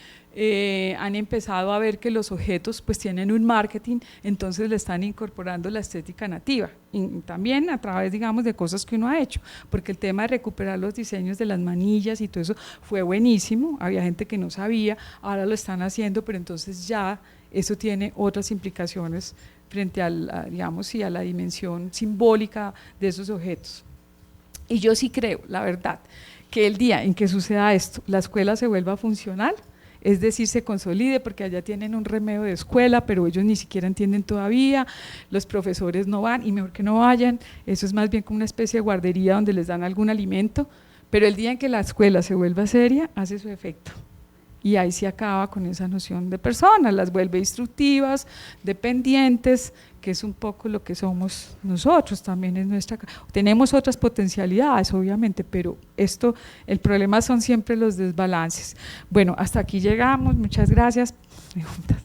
[SPEAKER 2] han empezado a ver que los objetos pues tienen un marketing, entonces le están incorporando la estética nativa, y también a través, digamos, de cosas que uno ha hecho, porque el tema de recuperar los diseños de las manillas y todo eso fue buenísimo, había gente que no sabía, ahora lo están haciendo, pero entonces ya eso tiene otras implicaciones frente digamos, sí, a la dimensión simbólica de esos objetos. Y yo sí creo, la verdad, que el día en que suceda esto, la escuela se vuelva funcional, es decir, se consolide, porque allá tienen un remedio de escuela, pero ellos ni siquiera entienden todavía, los profesores no van, y mejor que no vayan, eso es más bien como una especie de guardería donde les dan algún alimento, Pero el día en que la escuela se vuelva seria, hace su efecto. Y ahí se acaba con esa noción de personas, las vuelve instructivas, dependientes, que es un poco lo que somos nosotros, también es nuestra… Tenemos otras potencialidades, obviamente, pero el problema son siempre los desbalances. Bueno, hasta aquí llegamos, muchas gracias. Preguntas.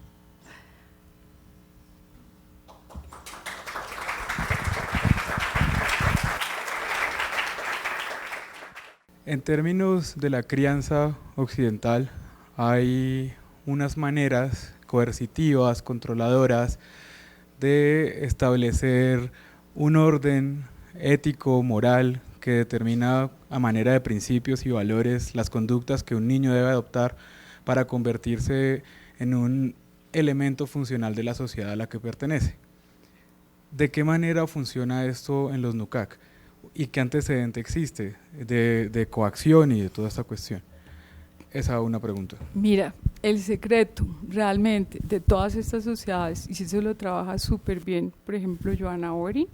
[SPEAKER 7] En términos de la crianza occidental, hay unas maneras coercitivas, controladoras, de establecer un orden ético, moral, que determina a manera de principios y valores las conductas que un niño debe adoptar para convertirse en un elemento funcional de la sociedad a la que pertenece. ¿De qué manera funciona esto en los NUCAC? ¿Y qué antecedente existe de coacción y de toda esta cuestión? Esa es una pregunta.
[SPEAKER 2] Mira, el secreto realmente de todas estas sociedades, y si se lo trabaja súper bien, por ejemplo, Johanna Oren,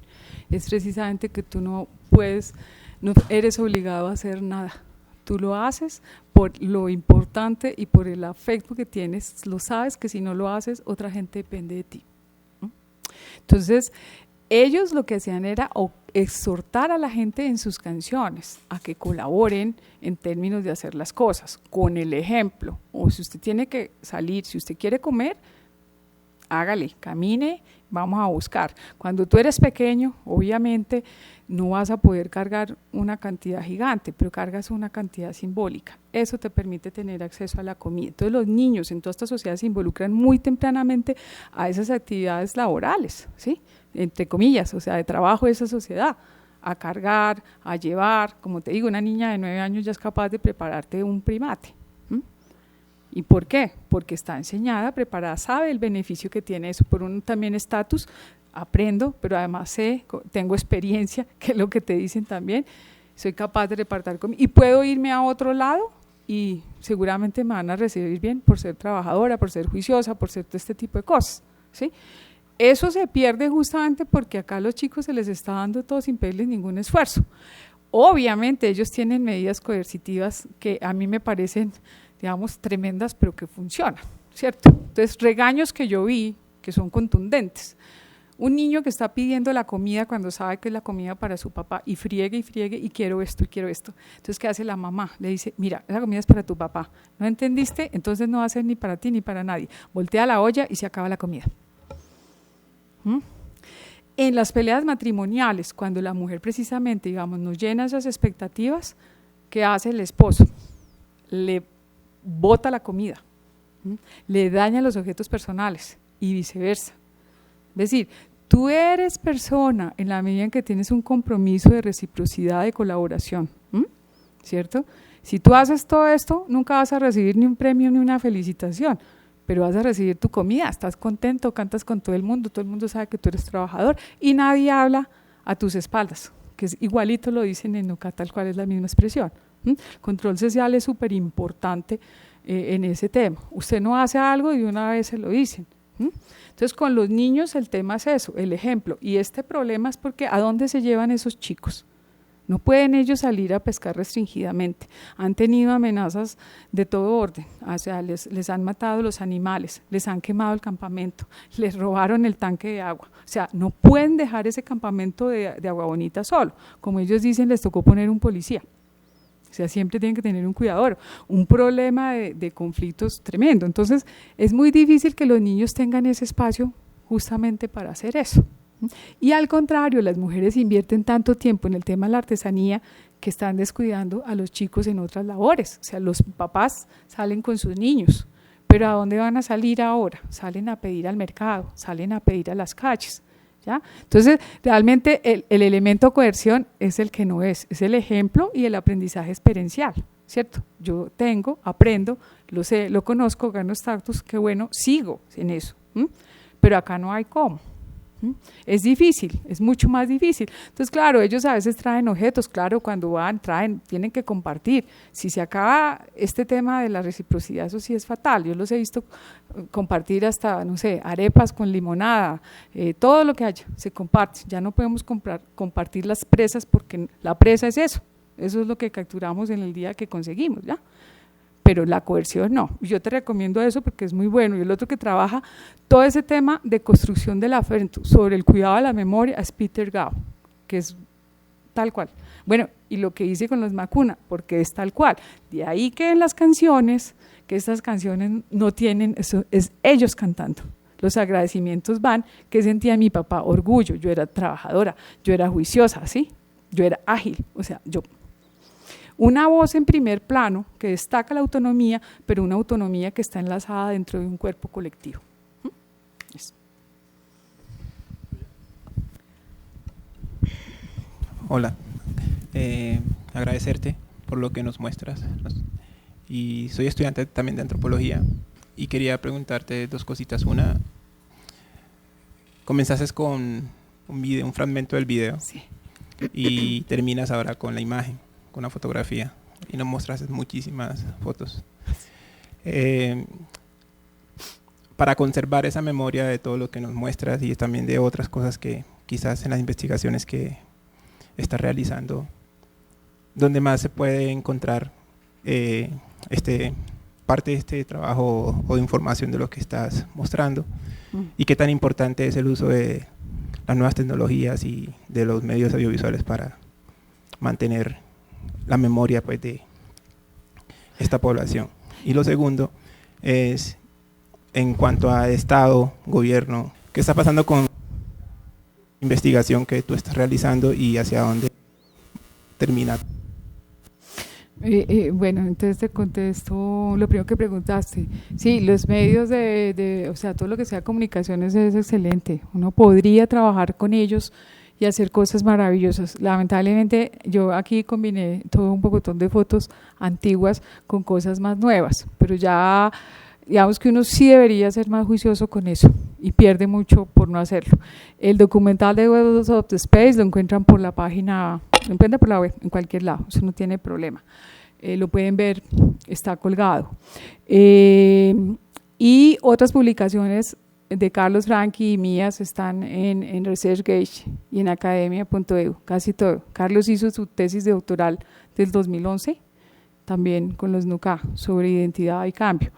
[SPEAKER 2] es precisamente que tú no eres obligado a hacer nada. Tú lo haces por lo importante y por el afecto que tienes, lo sabes que si no lo haces, otra gente depende de ti. Entonces, ellos lo que hacían era exhortar a la gente en sus canciones a que colaboren en términos de hacer las cosas, con el ejemplo. O si usted tiene que salir, si usted quiere comer, hágale, camine, vamos a buscar. Cuando tú eres pequeño, obviamente no vas a poder cargar una cantidad gigante, pero cargas una cantidad simbólica. Eso te permite tener acceso a la comida. Entonces los niños en toda esta sociedad se involucran muy tempranamente a esas actividades laborales, ¿sí? Entre comillas, o sea, de trabajo de esa sociedad, a cargar, a llevar. Como te digo, una niña de 9 años ya es capaz de prepararte un primate. ¿Y por qué? Porque está enseñada, preparada, sabe el beneficio que tiene eso. Por un también estatus, aprendo, pero además tengo experiencia, que es lo que te dicen también, soy capaz de repartir comida. Y puedo irme a otro lado y seguramente me van a recibir bien por ser trabajadora, por ser juiciosa, por ser todo este tipo de cosas, ¿sí? Eso se pierde justamente porque acá a los chicos se les está dando todo sin pedirles ningún esfuerzo. Obviamente ellos tienen medidas coercitivas que a mí me parecen, digamos, tremendas, pero que funcionan, ¿cierto? Entonces, regaños que yo vi, que son contundentes. Un niño que está pidiendo la comida cuando sabe que es la comida para su papá y friegue y quiero esto y quiero esto. Entonces, ¿qué hace la mamá? Le dice, mira, esa comida es para tu papá. ¿No entendiste? Entonces no va a ser ni para ti ni para nadie. Voltea la olla y se acaba la comida. En las peleas matrimoniales, cuando la mujer precisamente, digamos, nos llena esas expectativas, ¿qué hace el esposo? Le bota la comida, le daña los objetos personales y viceversa. Es decir, tú eres persona en la medida en que tienes un compromiso de reciprocidad, de colaboración, ¿cierto? Si tú haces todo esto, nunca vas a recibir ni un premio ni una felicitación, pero vas a recibir tu comida, estás contento, cantas con todo el mundo sabe que tú eres trabajador y nadie habla a tus espaldas, que es igualito lo dicen en NUCAC, tal cual es la misma expresión. Control social es súper importante en ese tema. Usted no hace algo y de una vez se lo dicen. Entonces con los niños el tema es eso, el ejemplo, y este problema es porque ¿a dónde se llevan esos chicos? No pueden ellos salir a pescar restringidamente, han tenido amenazas de todo orden, o sea, les han matado los animales, les han quemado el campamento, les robaron el tanque de agua, o sea, no pueden dejar ese campamento de Agua Bonita solo, como ellos dicen, les tocó poner un policía, o sea, siempre tienen que tener un cuidador, un problema de conflictos tremendo, entonces es muy difícil que los niños tengan ese espacio justamente para hacer eso. Y al contrario, las mujeres invierten tanto tiempo en el tema de la artesanía que están descuidando a los chicos en otras labores. O sea, los papás salen con sus niños, pero ¿a dónde van a salir ahora? Salen a pedir al mercado, salen a pedir a las calles, ¿ya? Entonces, realmente el elemento coerción es el que no es el ejemplo y el aprendizaje experiencial, ¿cierto? Yo aprendo, lo sé, lo conozco, gano estatus, qué bueno, sigo en eso, pero acá no hay cómo. Es difícil, es mucho más difícil. Entonces, claro, ellos a veces traen objetos, claro, cuando tienen que compartir. Si se acaba este tema de la reciprocidad, eso sí es fatal. Yo los he visto compartir hasta, no sé, arepas con limonada, todo lo que haya, se comparte. Ya no podemos compartir las presas porque la presa es eso, eso es lo que capturamos en el día que conseguimos, ¿ya? Pero la coerción no. Yo te recomiendo eso porque es muy bueno. Y el otro que trabaja todo ese tema de construcción del afecto sobre el cuidado de la memoria es Peter Gao, que es tal cual. Bueno, y lo que hice con los Macuna, porque es tal cual. De ahí que en las canciones, que estas canciones no tienen, eso es ellos cantando. Los agradecimientos van, que sentía mi papá, orgullo, yo era trabajadora, yo era juiciosa, ¿sí? Yo era ágil, o sea, yo. Una voz en primer plano que destaca la autonomía, pero una autonomía que está enlazada dentro de un cuerpo colectivo. Eso.
[SPEAKER 8] Hola, agradecerte por lo que nos muestras. Y soy estudiante también de antropología y quería preguntarte dos cositas. Una, comenzaste con un fragmento del video, sí, y terminas ahora con la imagen, con una fotografía, y nos mostraste muchísimas fotos. Para conservar esa memoria de todo lo que nos muestras y también de otras cosas que quizás en las investigaciones que estás realizando, ¿dónde más se puede encontrar parte de este trabajo o de información de lo que estás mostrando? ¿Y qué tan importante es el uso de las nuevas tecnologías y de los medios audiovisuales para mantener la memoria, pues, de esta población? Y lo segundo es en cuanto a Estado, gobierno, ¿qué está pasando con investigación que tú estás realizando y hacia dónde termina?
[SPEAKER 2] Bueno, entonces te contesto lo primero que preguntaste. Sí, los medios o sea, todo lo que sea comunicaciones es excelente. Uno podría trabajar con ellos y hacer cosas maravillosas. Lamentablemente yo aquí combiné todo un pocotón de fotos antiguas con cosas más nuevas, pero ya digamos que uno sí debería ser más juicioso con eso y pierde mucho por no hacerlo. El documental de Web of the Space lo encuentran por la página, lo encuentran por la web, en cualquier lado, eso no tiene problema. Lo pueden ver, está colgado. Y otras publicaciones de Carlos Franchi y mías están en ResearchGate y en academia.edu, casi todo. Carlos hizo su tesis de doctoral del 2011, también con los NUCA, sobre identidad y cambio.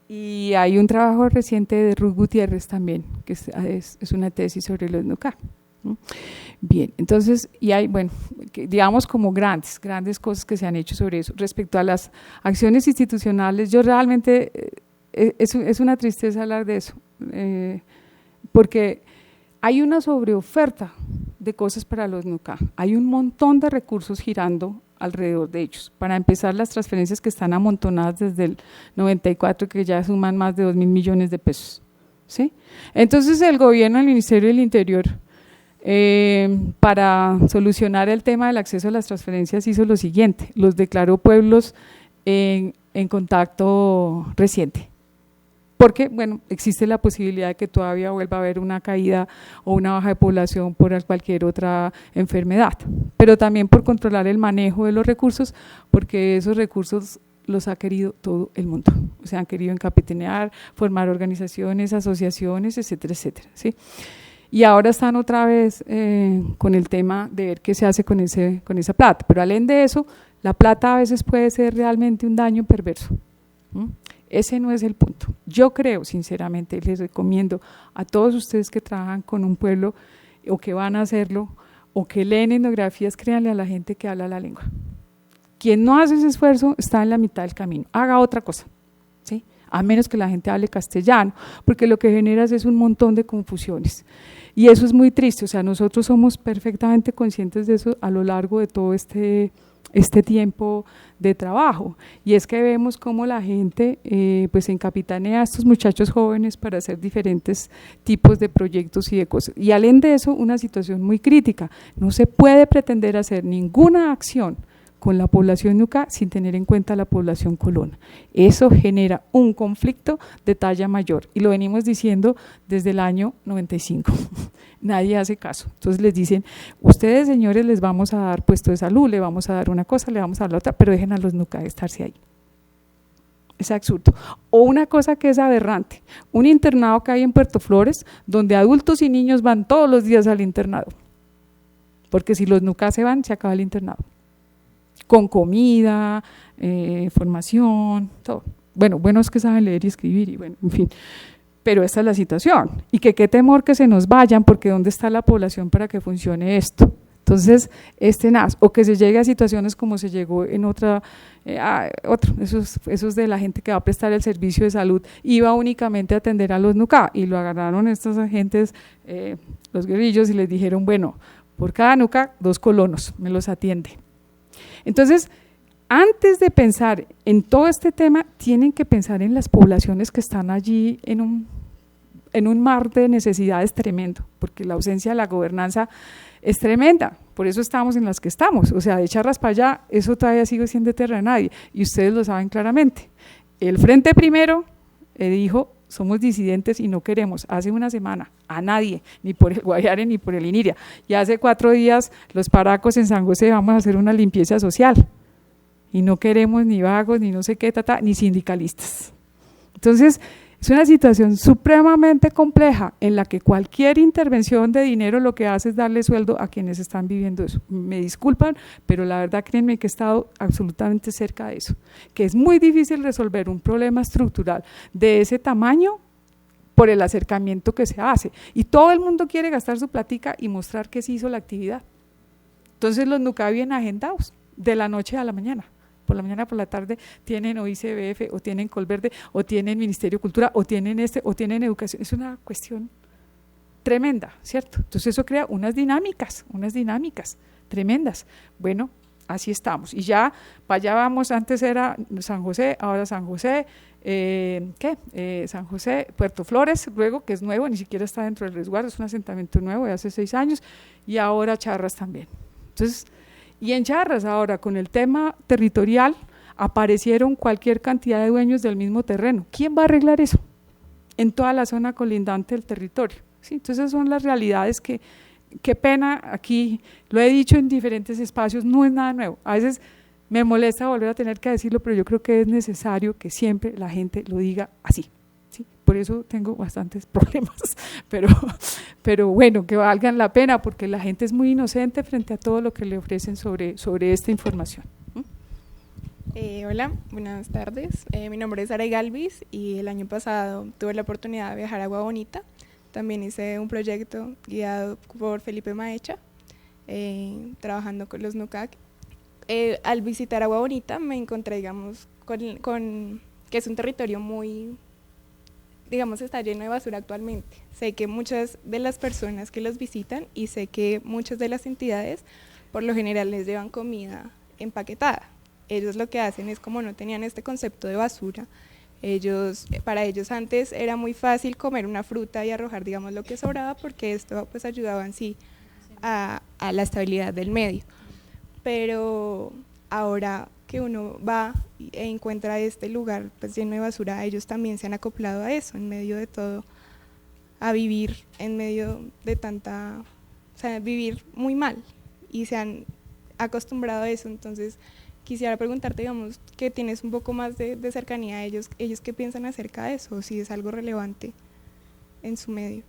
[SPEAKER 2] Y hay un trabajo reciente de Ruth Gutiérrez también, que es una tesis sobre los NUCA. Bien, entonces, y hay, bueno, digamos como grandes cosas que se han hecho sobre eso. Respecto a las acciones institucionales, yo realmente, es una tristeza hablar de eso, porque hay una sobreoferta de cosas para los NUCA, hay un montón de recursos girando alrededor de ellos. Para empezar, las transferencias que están amontonadas desde el 94, que ya suman más de 2.000 millones de pesos, ¿sí? Entonces el gobierno, el Ministerio del Interior, para solucionar el tema del acceso a las transferencias hizo lo siguiente: los declaró pueblos en contacto reciente, porque bueno, existe la posibilidad de que todavía vuelva a haber una caída o una baja de población por cualquier otra enfermedad, pero también por controlar el manejo de los recursos, porque esos recursos los ha querido todo el mundo, o sea, han querido encapitanear, formar organizaciones, asociaciones, etcétera, etcétera, ¿sí? Y ahora están otra vez con el tema de ver qué se hace con esa plata, pero além de eso, la plata a veces puede ser realmente un daño perverso. Ese no es el punto. Yo creo, sinceramente, les recomiendo a todos ustedes que trabajan con un pueblo o que van a hacerlo o que leen etnografías, créanle a la gente que habla la lengua. Quien no hace ese esfuerzo está en la mitad del camino, haga otra cosa, ¿sí? A menos que la gente hable castellano, porque lo que generas es un montón de confusiones. Y eso es muy triste, o sea, nosotros somos perfectamente conscientes de eso a lo largo de todo este tiempo de trabajo, y es que vemos cómo la gente pues encapitanea a estos muchachos jóvenes para hacer diferentes tipos de proyectos y de cosas, y além de eso una situación muy crítica: no se puede pretender hacer ninguna acción con la población NUCA sin tener en cuenta la población colona. Eso genera un conflicto de talla mayor y lo venimos diciendo desde el año 95. Nadie hace caso. Entonces les dicen: ustedes, señores, les vamos a dar puesto de salud, le vamos a dar una cosa, le vamos a dar la otra, pero dejen a los NUCA estarse ahí. Es absurdo. O una cosa que es aberrante: un internado que hay en Puerto Flores donde adultos y niños van todos los días al internado. porque si los NUCA se van, se acaba el internado, con comida, formación, todo. Bueno es que saben leer y escribir, y bueno, en fin, pero esta es la situación, y que qué temor que se nos vayan, porque ¿dónde está la población para que funcione esto? Entonces, o que se llegue a situaciones como se llegó en esos de la gente que va a prestar el servicio de salud, iba únicamente a atender a los NUCA, y lo agarraron estos agentes, los guerrillos, y les dijeron, bueno, por cada NUCA, 2 colonos, me los atiende. Entonces, antes de pensar en todo este tema, tienen que pensar en las poblaciones que están allí en un mar de necesidades tremendo, porque la ausencia de la gobernanza es tremenda, por eso estamos en las que estamos, o sea, de Charras para allá, eso todavía sigue siendo tierra de nadie, y ustedes lo saben claramente. El Frente Primero dijo, somos disidentes y no queremos, hace una semana, a nadie, ni por el Guaviare ni por el Iniria, y hace 4 días los paracos en San José vamos a hacer una limpieza social, y no queremos ni vagos, ni no sé qué, ni sindicalistas. Entonces, es una situación supremamente compleja en la que cualquier intervención de dinero lo que hace es darle sueldo a quienes están viviendo eso. Me disculpan, pero la verdad créanme que he estado absolutamente cerca de eso, que es muy difícil resolver un problema estructural de ese tamaño por el acercamiento que se hace. Y todo el mundo quiere gastar su platica y mostrar que se hizo la actividad. Entonces los NUCA bien agendados, de la noche a la mañana. Por la mañana, por la tarde, tienen o ICBF, o tienen Colverde, o tienen Ministerio de Cultura, o tienen o tienen Educación. Es una cuestión tremenda, ¿cierto? Entonces eso crea unas dinámicas tremendas. Bueno, así estamos. Y ya, para allá vamos, antes era San José, ahora San José, San José, Puerto Flores, luego, que es nuevo, ni siquiera está dentro del resguardo, es un asentamiento nuevo de hace 6 años, y ahora Charras también. Entonces, y en Charras ahora, con el tema territorial, aparecieron cualquier cantidad de dueños del mismo terreno. ¿Quién va a arreglar eso? En toda la zona colindante del territorio. ¿Sí? Entonces, esas son las realidades que, qué pena, aquí lo he dicho en diferentes espacios, no es nada nuevo. A veces me molesta volver a tener que decirlo, pero yo creo que es necesario que siempre la gente lo diga así. ¿Sí? Por eso tengo bastantes problemas, pero bueno, que valgan la pena, porque la gente es muy inocente frente a todo lo que le ofrecen sobre esta información.
[SPEAKER 9] Hola, buenas tardes. Mi nombre es Aray Galvis y el año pasado tuve la oportunidad de viajar a Agua Bonita. También hice un proyecto guiado por Felipe Maecha, trabajando con los NUCAC. Al visitar Agua Bonita me encontré, digamos, con que es un territorio muy, digamos, está lleno de basura actualmente. Sé que muchas de las personas que los visitan y sé que muchas de las entidades por lo general les llevan comida empaquetada. Ellos lo que hacen es, como no tenían este concepto de basura, para ellos antes era muy fácil comer una fruta y arrojar, digamos, lo que sobraba, porque esto pues ayudaba en sí a la estabilidad del medio. Pero ahora que uno va e encuentra este lugar pues lleno de basura, ellos también se han acoplado a eso, en medio de todo, a vivir en medio de tanta, o sea, vivir muy mal, y se han acostumbrado a eso. Entonces quisiera preguntarte, digamos, que tienes un poco más de cercanía a ellos qué piensan acerca de eso, o si es algo relevante en su medio.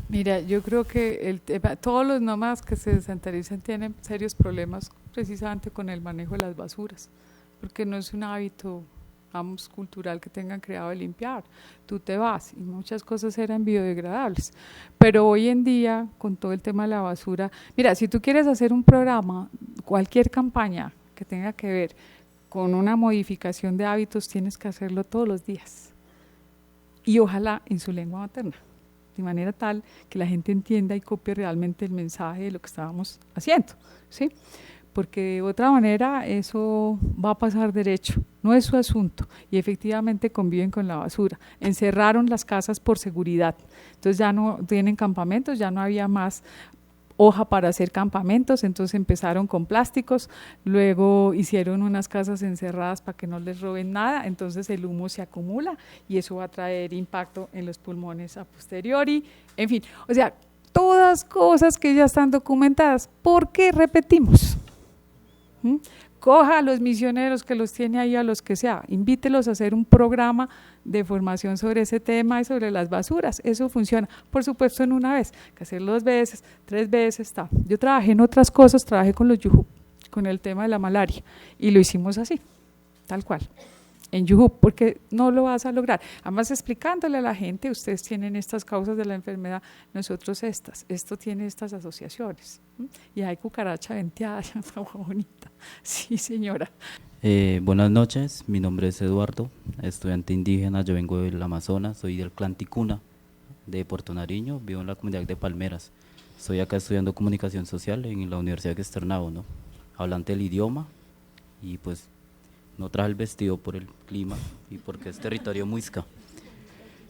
[SPEAKER 2] Mira, yo creo que el tema, todos los nómadas que se descentralizan tienen serios problemas precisamente con el manejo de las basuras, porque no es un hábito, vamos, cultural que tengan creado de limpiar. Tú te vas y muchas cosas eran biodegradables, pero hoy en día con todo el tema de la basura, mira, si tú quieres hacer un programa, cualquier campaña que tenga que ver con una modificación de hábitos, tienes que hacerlo todos los días y ojalá en su lengua materna, de manera tal que la gente entienda y copie realmente el mensaje de lo que estábamos haciendo, ¿sí? Porque de otra manera eso va a pasar derecho, no es su asunto, y efectivamente conviven con la basura. Encerraron las casas por seguridad, entonces ya no tienen campamentos, ya no había más hoja para hacer campamentos, entonces empezaron con plásticos, luego hicieron unas casas encerradas para que no les roben nada, entonces el humo se acumula y eso va a traer impacto en los pulmones a posteriori, en fin, o sea, todas cosas que ya están documentadas. ¿Por qué repetimos? coja a los misioneros que los tiene ahí, a los que sea, invítelos a hacer un programa de formación sobre ese tema y sobre las basuras. Eso funciona, por supuesto, en una vez, hay que hacerlo 2 veces, 3 veces, está. Yo trabajé en otras cosas, trabajé con los Yujup, con el tema de la malaria, y lo hicimos así, tal cual, en Yujup, porque no lo vas a lograr. Además, explicándole a la gente, ustedes tienen estas causas de la enfermedad, nosotros estas, esto tiene estas asociaciones, y hay cucaracha venteada, ya está bonita. Sí, señora.
[SPEAKER 10] Buenas noches, mi nombre es Eduardo, estudiante indígena, yo vengo del Amazonas, soy del clan Ticuna de Puerto Nariño, vivo en la comunidad de Palmeras. Estoy acá estudiando comunicación social en la Universidad de Externado, ¿no? Hablante del idioma, y pues no traje el vestido por el clima y porque es territorio muisca.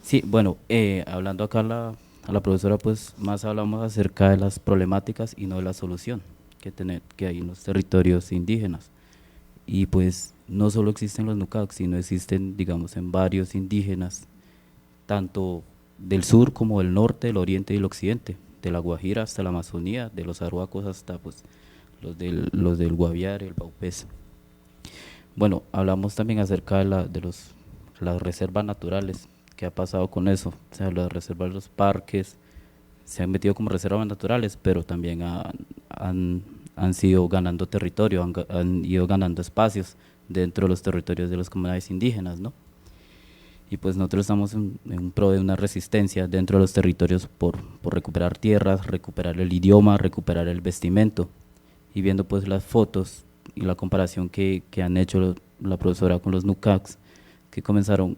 [SPEAKER 10] Sí, bueno, hablando acá a la profesora, pues más hablamos acerca de las problemáticas y no de la solución que hay en los territorios indígenas. Y pues no solo existen los Nucac, sino existen, digamos, en varios indígenas, tanto del sur como del norte, del oriente y del occidente, de la Guajira hasta la Amazonía, de los arhuacos hasta pues los del Guaviare, el Baupés. Bueno, hablamos también acerca de las reservas naturales, qué ha pasado con eso, o sea, las reservas, los parques, se han metido como reservas naturales, pero también han sido ganando territorio, han ido ganando espacios dentro de los territorios de las comunidades indígenas, ¿no? Y pues nosotros estamos en pro de una resistencia dentro de los territorios por recuperar tierras, recuperar el idioma, recuperar el vestimento, y viendo pues las fotos y la comparación que han hecho la profesora con los Nucacs, que comenzaron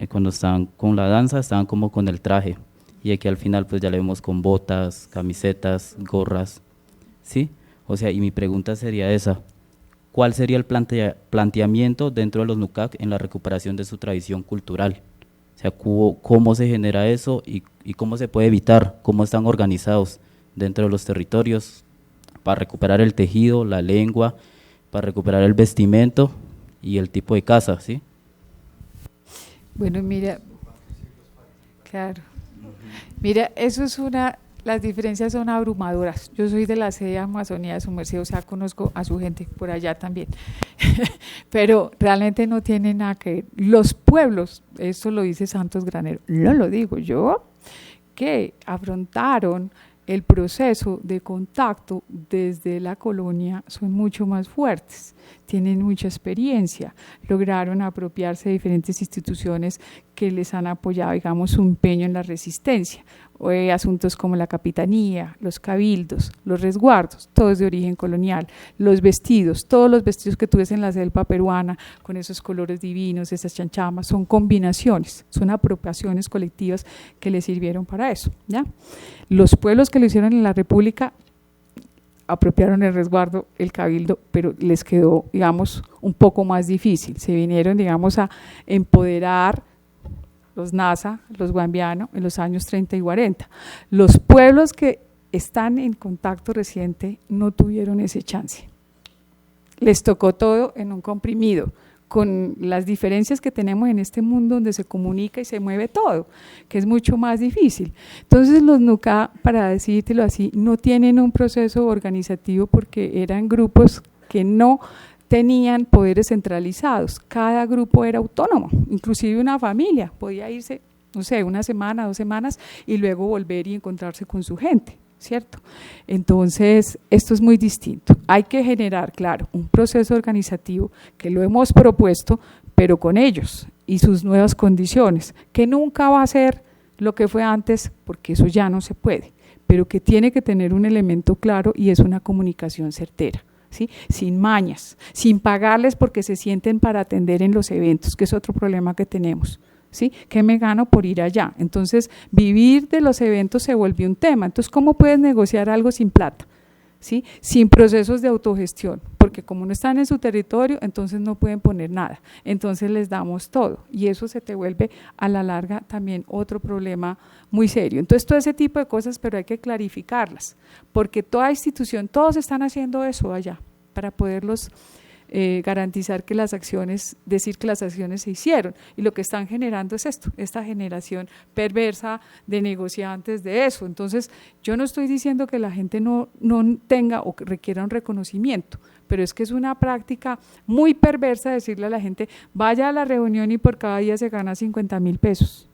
[SPEAKER 10] cuando estaban con la danza, estaban como con el traje, y aquí al final pues ya le vemos con botas, camisetas, gorras, ¿sí? O sea, y mi pregunta sería esa, ¿cuál sería el planteamiento dentro de los Nucac en la recuperación de su tradición cultural? O sea, ¿cómo se genera eso y cómo se puede evitar? ¿Cómo están organizados dentro de los territorios para recuperar el tejido, la lengua, para recuperar el vestimento y el tipo de casa, ¿sí?
[SPEAKER 2] Bueno, mira, claro, mira, eso es las diferencias son abrumadoras. Yo soy de la sede de Amazonía de su merced, o sea, conozco a su gente por allá también, pero realmente no tiene nada que ver. Los pueblos, esto lo dice Santos Granero, no lo digo yo, que afrontaron el proceso de contacto desde la colonia son mucho más fuertes, tienen mucha experiencia, lograron apropiarse de diferentes instituciones que les han apoyado, digamos, su empeño en la resistencia, asuntos como la capitanía, los cabildos, los resguardos, todos de origen colonial, los vestidos, todos los vestidos que tú ves en la selva peruana, con esos colores divinos, esas chanchamas, son combinaciones, son apropiaciones colectivas que les sirvieron para eso, ¿ya? Los pueblos que lo hicieron en la República apropiaron el resguardo, el cabildo, pero les quedó, digamos, un poco más difícil, se vinieron, digamos, a empoderar los Nasa, los guambianos, en los años 30 y 40. Los pueblos que están en contacto reciente no tuvieron ese chance. Les tocó todo en un comprimido, con las diferencias que tenemos en este mundo donde se comunica y se mueve todo, que es mucho más difícil. Entonces los Nuca, para decírtelo así, no tienen un proceso organizativo porque eran grupos que no tenían poderes centralizados, cada grupo era autónomo, inclusive una familia podía irse, no sé, 1 semana, 2 semanas y luego volver y encontrarse con su gente, ¿cierto? Entonces, esto es muy distinto, hay que generar, claro, un proceso organizativo que lo hemos propuesto, pero con ellos y sus nuevas condiciones, que nunca va a ser lo que fue antes, porque eso ya no se puede, pero que tiene que tener un elemento claro y es una comunicación certera. ¿Sí? Sin mañas, sin pagarles porque se sienten para atender en los eventos, que es otro problema que tenemos, ¿sí? ¿Qué me gano por ir allá? Entonces, vivir de los eventos se volvió un tema. Entonces, ¿cómo puedes negociar algo sin plata? ¿Sí? Sin procesos de autogestión, porque como no están en su territorio, entonces no pueden poner nada, entonces les damos todo y eso se te vuelve a la larga también otro problema muy serio. Entonces todo ese tipo de cosas, pero hay que clarificarlas, porque toda institución, todos están haciendo eso allá, para poderlos garantizar que las acciones, decir que las acciones se hicieron, y lo que están generando es esto, esta generación perversa de negociantes de eso. Entonces yo no estoy diciendo que la gente no tenga o que requiera un reconocimiento, pero es que es una práctica muy perversa decirle a la gente, vaya a la reunión y por cada día se gana 50.000 pesos.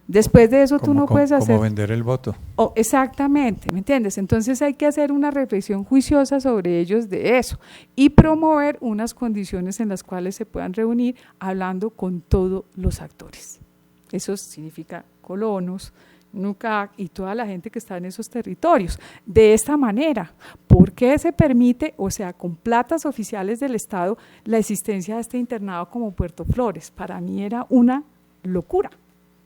[SPEAKER 2] Después de eso tú no puedes hacer…
[SPEAKER 11] Como vender el voto.
[SPEAKER 2] Oh, exactamente, ¿me entiendes? Entonces hay que hacer una reflexión juiciosa sobre ellos de eso y promover unas condiciones en las cuales se puedan reunir hablando con todos los actores. Eso significa colonos, NUCAC y toda la gente que está en esos territorios. De esta manera, ¿por qué se permite, o sea, con platas oficiales del Estado, la existencia de este internado como Puerto Flores? Para mí era una locura,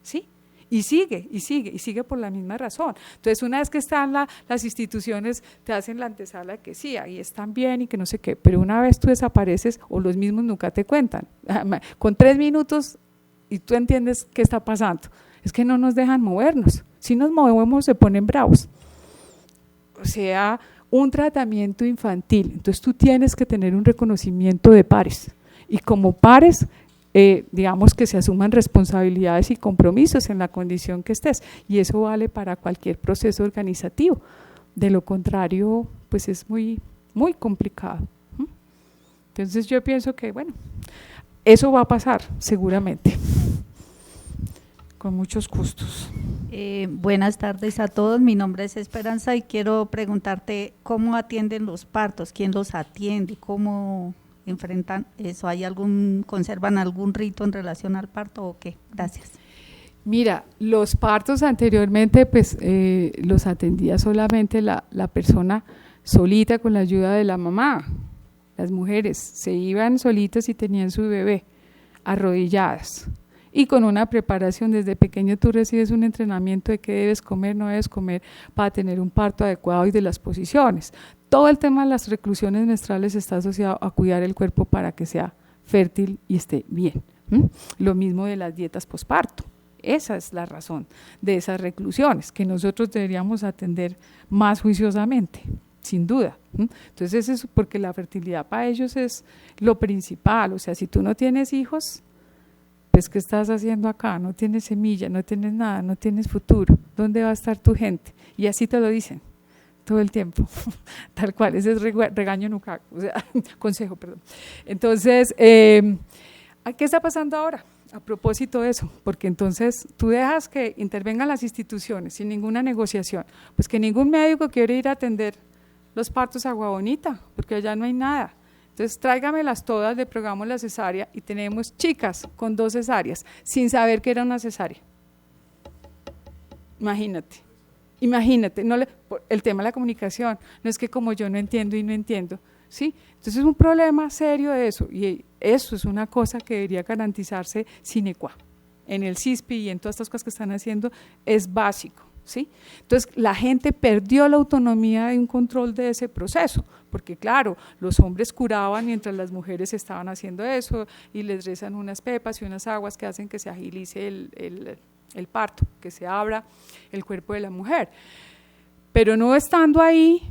[SPEAKER 2] ¿sí? Y sigue por la misma razón. Entonces, una vez que están las instituciones, te hacen la antesala de que sí, ahí están bien y que no sé qué, pero una vez tú desapareces, o los mismos nunca te cuentan, con 3 minutos y tú entiendes qué está pasando. Es que no nos dejan movernos. Si nos movemos, se ponen bravos. O sea, un tratamiento infantil. Entonces, tú tienes que tener un reconocimiento de pares. Y como pares, digamos que se asuman responsabilidades y compromisos en la condición que estés, y eso vale para cualquier proceso organizativo. De lo contrario, pues es muy, muy complicado. Entonces yo pienso que, bueno, eso va a pasar seguramente, con muchos gustos.
[SPEAKER 12] Buenas tardes a todos, mi nombre es Esperanza y quiero preguntarte cómo atienden los partos, quién los atiende, cómo enfrentan eso, conservan algún rito en relación al parto o qué? Gracias.
[SPEAKER 2] Mira, los partos anteriormente pues los atendía solamente la persona solita con la ayuda de la mamá. Las mujeres se iban solitas y tenían su bebé arrodilladas y con una preparación desde pequeño tú recibes un entrenamiento de qué debes comer, no debes comer para tener un parto adecuado y de las posiciones. Todo el tema de las reclusiones menstruales está asociado a cuidar el cuerpo para que sea fértil y esté bien. Lo mismo de las dietas posparto. Esa es la razón de esas reclusiones, que nosotros deberíamos atender más juiciosamente, sin duda. Entonces es porque la fertilidad para ellos es lo principal. O sea, si tú no tienes hijos, pues ¿qué estás haciendo acá? No tienes semilla, no tienes nada, no tienes futuro. ¿Dónde va a estar tu gente? Y así te lo dicen todo el tiempo, tal cual, ese es regaño NUCAC, o sea, consejo, perdón. Entonces, ¿qué está pasando ahora? A propósito de eso, porque entonces tú dejas que intervengan las instituciones sin ninguna negociación, pues que ningún médico quiere ir a atender los partos a Agua Bonita, porque allá no hay nada. Entonces tráigamelas todas, le programamos la cesárea y tenemos chicas con 2 cesáreas sin saber que era una cesárea. Imagínate, el tema de la comunicación, no es que como yo no entiendo y no entiendo, ¿sí? Entonces es un problema serio de eso, y eso es una cosa que debería garantizarse sine qua. En el CISPI y en todas estas cosas que están haciendo es básico, ¿sí? Entonces la gente perdió la autonomía de un control de ese proceso, porque claro, los hombres curaban mientras las mujeres estaban haciendo eso, y les rezan unas pepas y unas aguas que hacen que se agilice el parto, que se abra el cuerpo de la mujer. Pero no estando ahí,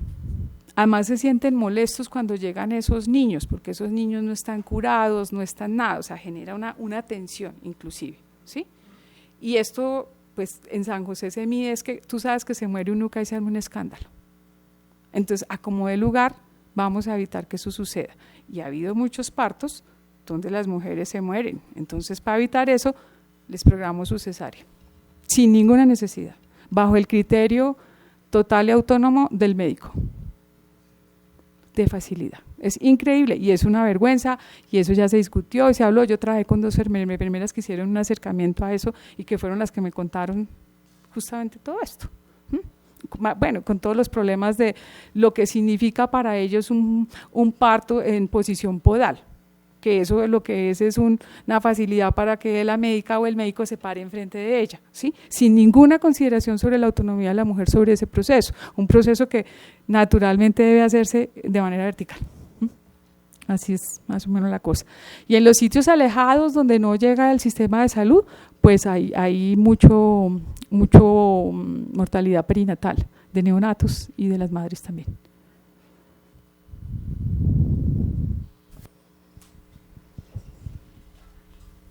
[SPEAKER 2] además se sienten molestos cuando llegan esos niños, porque esos niños no están curados, no están nada, o sea, genera una tensión inclusive, ¿sí? Y esto, pues en San José se mide, es que tú sabes que se muere un nuca y se arma un escándalo. Entonces, a como dé lugar, vamos a evitar que eso suceda. Y ha habido muchos partos donde las mujeres se mueren, entonces para evitar eso, les programamos su cesárea, sin ninguna necesidad, bajo el criterio total y autónomo del médico, de facilidad. Es increíble y es una vergüenza, y eso ya se discutió y se habló. Yo trabajé con 2 enfermeras que hicieron un acercamiento a eso y que fueron las que me contaron justamente todo esto. Bueno, con todos los problemas de lo que significa para ellos un parto en posición podal, que eso es lo que es una facilidad para que la médica o el médico se pare enfrente de ella, ¿sí? Sin ninguna consideración sobre la autonomía de la mujer sobre ese proceso, un proceso que naturalmente debe hacerse de manera vertical. Así es más o menos la cosa. Y en los sitios alejados donde no llega el sistema de salud, pues hay mucho mortalidad perinatal de neonatos y de las madres también.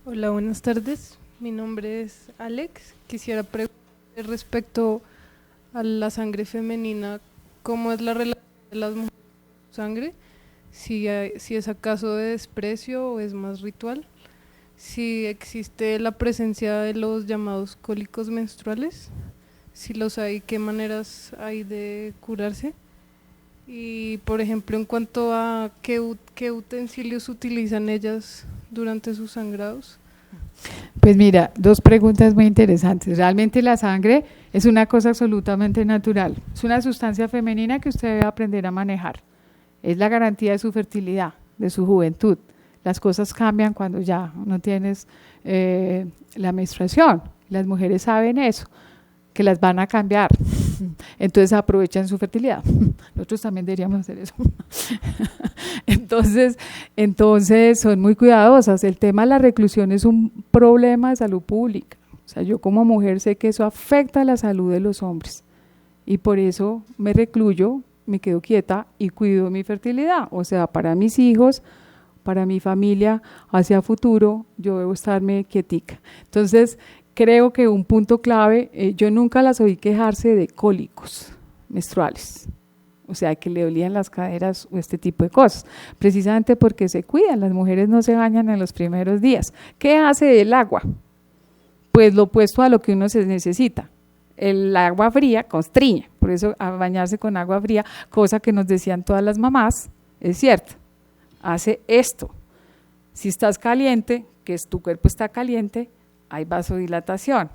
[SPEAKER 11] Hola, buenas tardes. Mi nombre es Alex. Quisiera preguntar respecto a la sangre femenina, ¿cómo es la relación de las mujeres con su sangre? Si es acaso de desprecio o es más ritual. Si existe la presencia de los llamados cólicos menstruales, si los hay, ¿qué maneras hay de curarse? Y por ejemplo, en cuanto a qué utensilios utilizan ellas durante sus sangrados.
[SPEAKER 2] Pues mira, dos preguntas muy interesantes. Realmente la sangre es una cosa absolutamente natural, es una sustancia femenina que usted debe aprender a manejar. Es la garantía de su fertilidad, de su juventud. Las cosas cambian cuando ya no tienes la menstruación. Las mujeres saben eso, que las van a cambiar. Entonces aprovechan su fertilidad. Nosotros también deberíamos hacer eso. Entonces son muy cuidadosas. El tema de la reclusión es un problema de salud pública. O sea, yo como mujer sé que eso afecta a la salud de los hombres y por eso me recluyo, me quedo quieta y cuido mi fertilidad. O sea, para mis hijos, para mi familia, hacia futuro, yo debo estarme quietica. Entonces, creo que un punto clave, yo nunca las oí quejarse de cólicos menstruales, o sea, que le dolían las caderas o este tipo de cosas, precisamente porque se cuidan, las mujeres no se bañan en los primeros días. ¿Qué hace el agua? Pues lo opuesto a lo que uno se necesita. El agua fría constriñe, por eso a bañarse con agua fría, cosa que nos decían todas las mamás, es cierto, hace esto. Si estás caliente, que tu cuerpo está caliente, hay vasodilatación,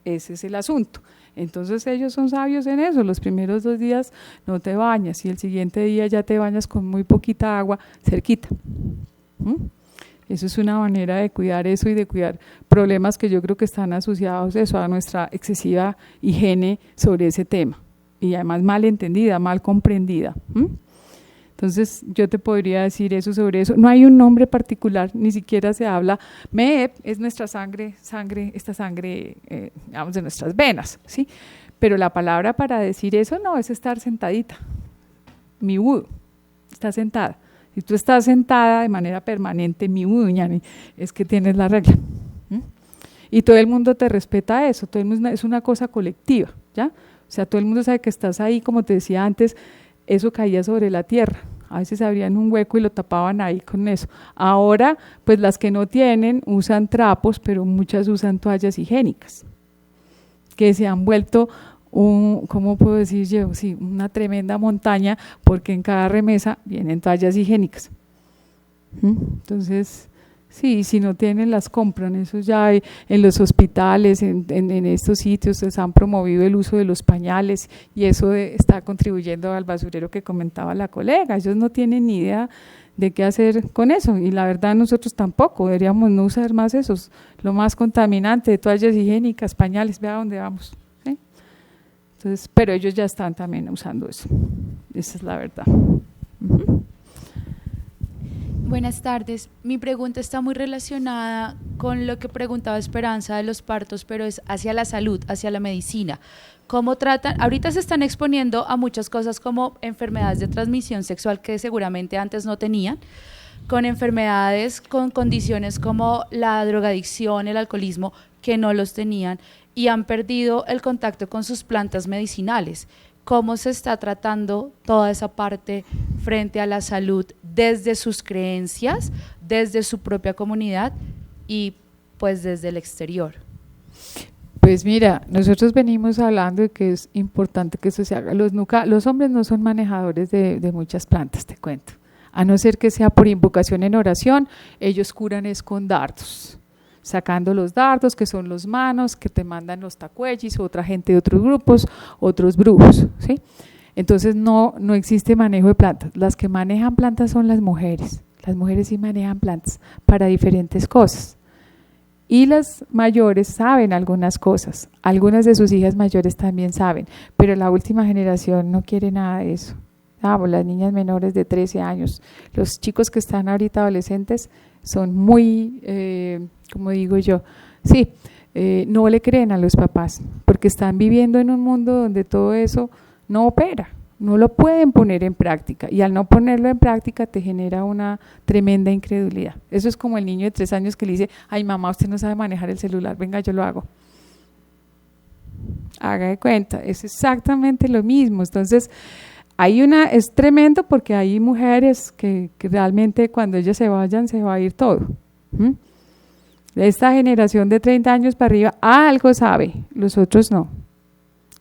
[SPEAKER 2] ese es el asunto. Entonces ellos son sabios en eso, los primeros 2 días no te bañas y el siguiente día ya te bañas con muy poquita agua cerquita. Eso es una manera de cuidar eso y de cuidar problemas que yo creo que están asociados eso, a nuestra excesiva higiene sobre ese tema y además mal entendida, mal comprendida. Entonces yo te podría decir eso sobre eso. No hay un nombre particular, ni siquiera se habla. MEEP es nuestra sangre, esta sangre, digamos, de nuestras venas, ¿sí? Pero la palabra para decir eso no es estar sentadita. Mi wudu, está sentada. Si tú estás sentada de manera permanente, mi wudu, es que tienes la regla. Y todo el mundo te respeta eso, todo el mundo, es una cosa colectiva, ¿ya? O sea, todo el mundo sabe que estás ahí, como te decía antes, eso caía sobre la tierra, a veces abrían un hueco y lo tapaban ahí con eso. Ahora, pues las que no tienen usan trapos, pero muchas usan toallas higiénicas, que se han vuelto, ¿cómo puedo decir yo? Sí, una tremenda montaña, porque en cada remesa vienen toallas higiénicas. Entonces, sí, si no tienen las compran, eso ya hay en los hospitales, en estos sitios se han promovido el uso de los pañales y eso está contribuyendo al basurero que comentaba la colega. Ellos no tienen ni idea de qué hacer con eso y la verdad nosotros tampoco, deberíamos no usar más esos, lo más contaminante, toallas higiénicas, pañales, vea dónde vamos, ¿sí? Entonces, pero ellos ya están también usando eso, esa es la verdad.
[SPEAKER 13] Buenas tardes. Mi pregunta está muy relacionada con lo que preguntaba Esperanza de los partos, pero es hacia la salud, hacia la medicina. ¿Cómo tratan? Ahorita se están exponiendo a muchas cosas como enfermedades de transmisión sexual que seguramente antes no tenían, con enfermedades, con condiciones como la drogadicción, el alcoholismo, que no los tenían y han perdido el contacto con sus plantas medicinales. ¿Cómo se está tratando toda esa parte frente a la salud desde sus creencias, desde su propia comunidad y pues desde el exterior?
[SPEAKER 2] Pues mira, nosotros venimos hablando de que es importante que eso se haga. Los hombres no son manejadores de muchas plantas, te cuento. A no ser que sea por invocación en oración, ellos curan es con dardos. Sacando los dardos, que son los manos, que te mandan los tacuellis, otra gente de otros grupos, otros brujos, ¿sí? Entonces no existe manejo de plantas. Las que manejan plantas son las mujeres sí manejan plantas para diferentes cosas. Y las mayores saben algunas cosas, algunas de sus hijas mayores también saben, pero la última generación no quiere nada de eso. Las niñas menores de 13 años, los chicos que están ahorita adolescentes son muy, como digo yo, sí, no le creen a los papás, porque están viviendo en un mundo donde todo eso no opera. no lo pueden poner en práctica, y al no ponerlo en práctica te genera una tremenda incredulidad. Eso es como el niño de 3 años que le dice, ay mamá, usted no sabe manejar el celular, venga, yo lo hago. Haga de cuenta, es exactamente lo mismo. Entonces, es tremendo porque hay mujeres que realmente cuando ellas se vayan, se va a ir todo. Esta generación de 30 años para arriba algo sabe, los otros no.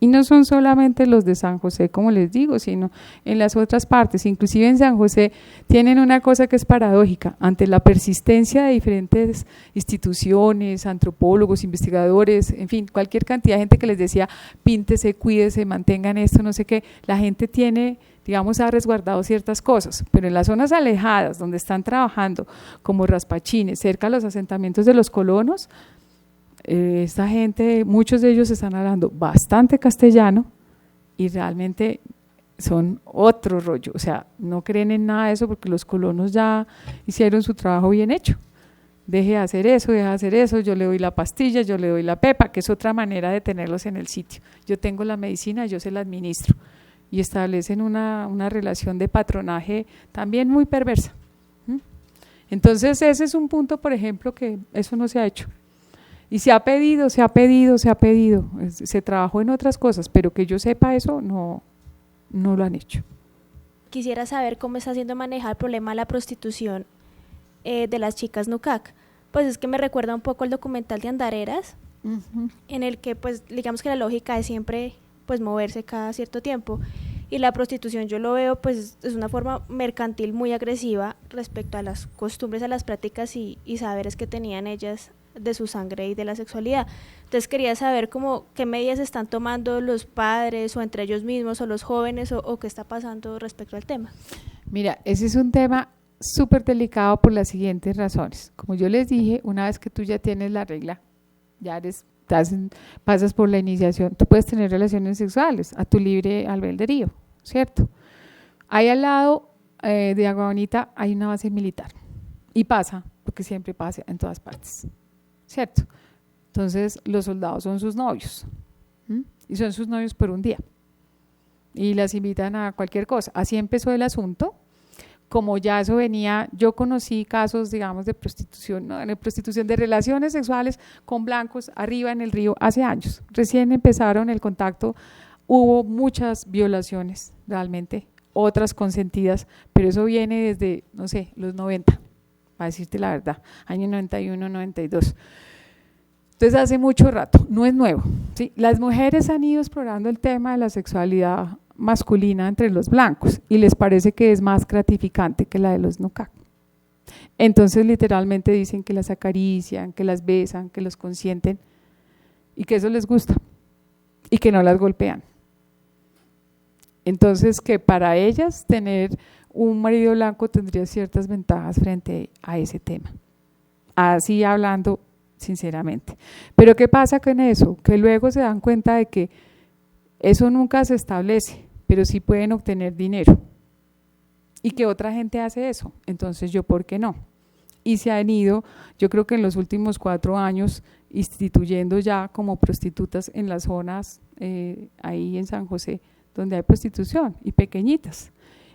[SPEAKER 2] Y no son solamente los de San José, como les digo, sino en las otras partes. Inclusive en San José tienen una cosa que es paradójica. Ante la persistencia de diferentes instituciones, antropólogos, investigadores, en fin, cualquier cantidad de gente que les decía, píntese, cuídese, mantengan esto, no sé qué, la gente tiene, digamos, ha resguardado ciertas cosas. Pero en las zonas alejadas, donde están trabajando, como Raspachines, cerca de los asentamientos de los colonos, esta gente, muchos de ellos están hablando bastante castellano y realmente son otro rollo, o sea, no creen en nada de eso porque los colonos ya hicieron su trabajo bien hecho. Deje de hacer eso, yo le doy la pastilla, yo le doy la pepa, que es otra manera de tenerlos en el sitio. Yo tengo la medicina, yo se la administro, y establecen una relación de patronaje también muy perversa. Entonces ese es un punto, por ejemplo, que eso no se ha hecho. Y se ha pedido, se trabajó en otras cosas, pero que yo sepa eso, no lo han hecho.
[SPEAKER 14] Quisiera saber cómo está haciendo manejar el problema de la prostitución de las chicas Nucac. Pues es que me recuerda un poco el documental de Andareras, en el que pues digamos que la lógica es siempre pues moverse cada cierto tiempo, y la prostitución yo lo veo pues es una forma mercantil muy agresiva respecto a las costumbres, a las prácticas y saberes que tenían ellas de su sangre y de la sexualidad. Entonces quería saber qué medidas están tomando los padres o entre ellos mismos o los jóvenes o qué está pasando respecto al tema.
[SPEAKER 2] Mira, ese es un tema súper delicado por las siguientes razones. Como yo les dije, una vez que tú ya tienes la regla, pasas por la iniciación, tú puedes tener relaciones sexuales a tu libre albedrío, ¿cierto? Ahí al lado de Agua Bonita hay una base militar y pasa, porque siempre pasa en todas partes, ¿cierto? Entonces los soldados son sus novios, y son sus novios por un día y las invitan a cualquier cosa. Así empezó el asunto. Como ya eso venía, yo conocí casos, digamos, de prostitución, ¿no? De prostitución de relaciones sexuales con blancos arriba en el río hace años. Recién empezaron el contacto, hubo muchas violaciones realmente, otras consentidas, pero eso viene desde, no sé, los 90, para decirte la verdad, año 91, 92. Entonces hace mucho rato, no es nuevo, ¿sí? Las mujeres han ido explorando el tema de la sexualidad masculina entre los blancos y les parece que es más gratificante que la de los Nucac. Entonces literalmente dicen que las acarician, que las besan, que los consienten y que eso les gusta y que no las golpean. Entonces que para ellas tener un marido blanco tendría ciertas ventajas frente a ese tema, así hablando sinceramente. Pero ¿qué pasa con eso? Que luego se dan cuenta de que eso nunca se establece, pero sí pueden obtener dinero y que otra gente hace eso, entonces yo ¿por qué no? Y se han ido, yo creo que en los últimos 4 años, instituyendo ya como prostitutas en las zonas ahí en San José, donde hay prostitución y pequeñitas.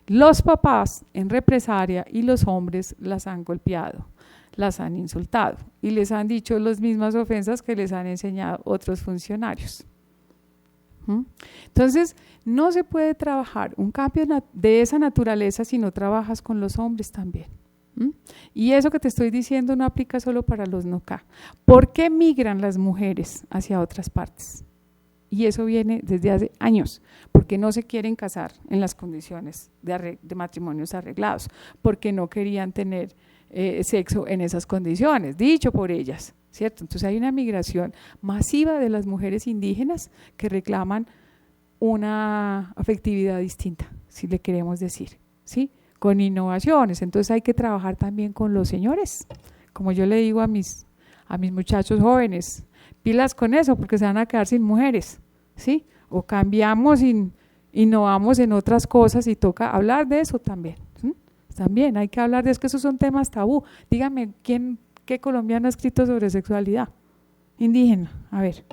[SPEAKER 2] Los papás en represalia y los hombres las han golpeado, las han insultado y les han dicho las mismas ofensas que les han enseñado otros funcionarios. Entonces, no se puede trabajar un cambio de esa naturaleza si no trabajas con los hombres también. Y eso que te estoy diciendo no aplica solo para los Nucac. ¿Por qué migran las mujeres hacia otras partes? Y eso viene desde hace años, porque no se quieren casar en las condiciones de matrimonios arreglados, porque no querían tener sexo en esas condiciones, dicho por ellas, ¿cierto? Entonces hay una migración masiva de las mujeres indígenas que reclaman una afectividad distinta, si le queremos decir, ¿sí? Con innovaciones. Entonces hay que trabajar también con los señores, como yo le digo a mis muchachos jóvenes, pilas con eso porque se van a quedar sin mujeres, ¿sí? O cambiamos, innovamos en otras cosas y toca hablar de eso también. También hay que hablar de eso, que esos son temas tabú. Dígame, ¿qué colombiano ha escrito sobre sexualidad indígena? A ver.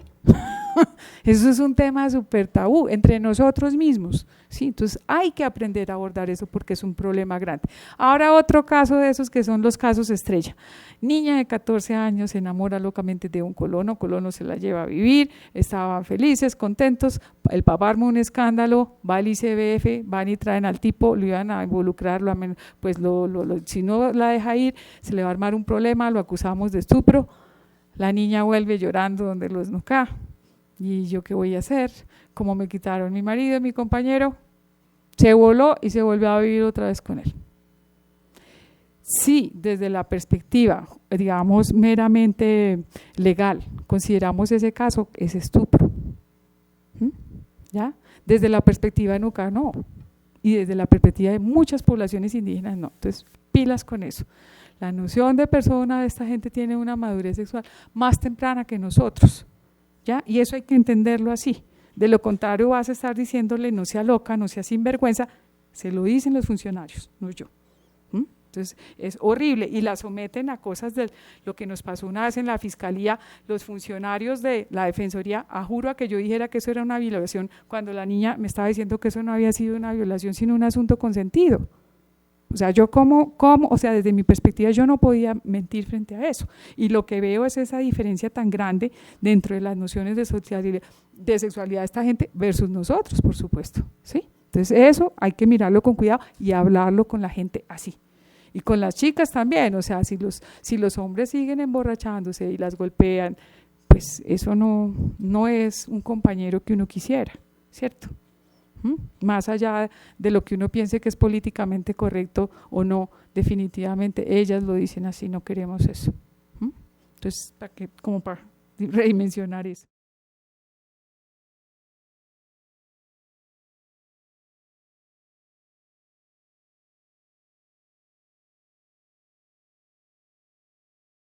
[SPEAKER 2] Eso es un tema súper tabú entre nosotros mismos, ¿sí? Entonces hay que aprender a abordar eso porque es un problema grande. Ahora otro caso de esos que son los casos estrella. Niña de 14 años se enamora locamente de un colono se la lleva a vivir, estaban felices, contentos, el papá arma un escándalo, va al ICBF, van y traen al tipo, lo iban a involucrar, pues si no la deja ir, se le va a armar un problema, lo acusamos de estupro, la niña vuelve llorando donde los NUCA. ¿Y yo qué voy a hacer? Como me quitaron mi marido, mi compañero, se voló y se volvió a vivir otra vez con él. Sí, desde la perspectiva, digamos, meramente legal, consideramos ese caso, es estupro. ¿Ya? Desde la perspectiva de NUCA, no. Y desde la perspectiva de muchas poblaciones indígenas, no. Entonces, pilas con eso. La noción de persona de esta gente tiene una madurez sexual más temprana que nosotros, ¿ya? Y eso hay que entenderlo así. De lo contrario vas a estar diciéndole no sea loca, no sea sinvergüenza, se lo dicen los funcionarios, no yo. Entonces es horrible y la someten a cosas de lo que nos pasó una vez en la fiscalía, los funcionarios de la defensoría, a juro a que yo dijera que eso era una violación, cuando la niña me estaba diciendo que eso no había sido una violación sino un asunto consentido. O sea, yo o sea, desde mi perspectiva yo no podía mentir frente a eso. Y lo que veo es esa diferencia tan grande dentro de las nociones de sexualidad de esta gente versus nosotros, por supuesto, ¿sí? Entonces eso hay que mirarlo con cuidado y hablarlo con la gente así. Y con las chicas también, o sea, si los hombres siguen emborrachándose y las golpean, pues eso no es un compañero que uno quisiera, ¿cierto? Más allá de lo que uno piense que es políticamente correcto o no, definitivamente ellas lo dicen así, no queremos eso. Entonces, como para redimensionar eso.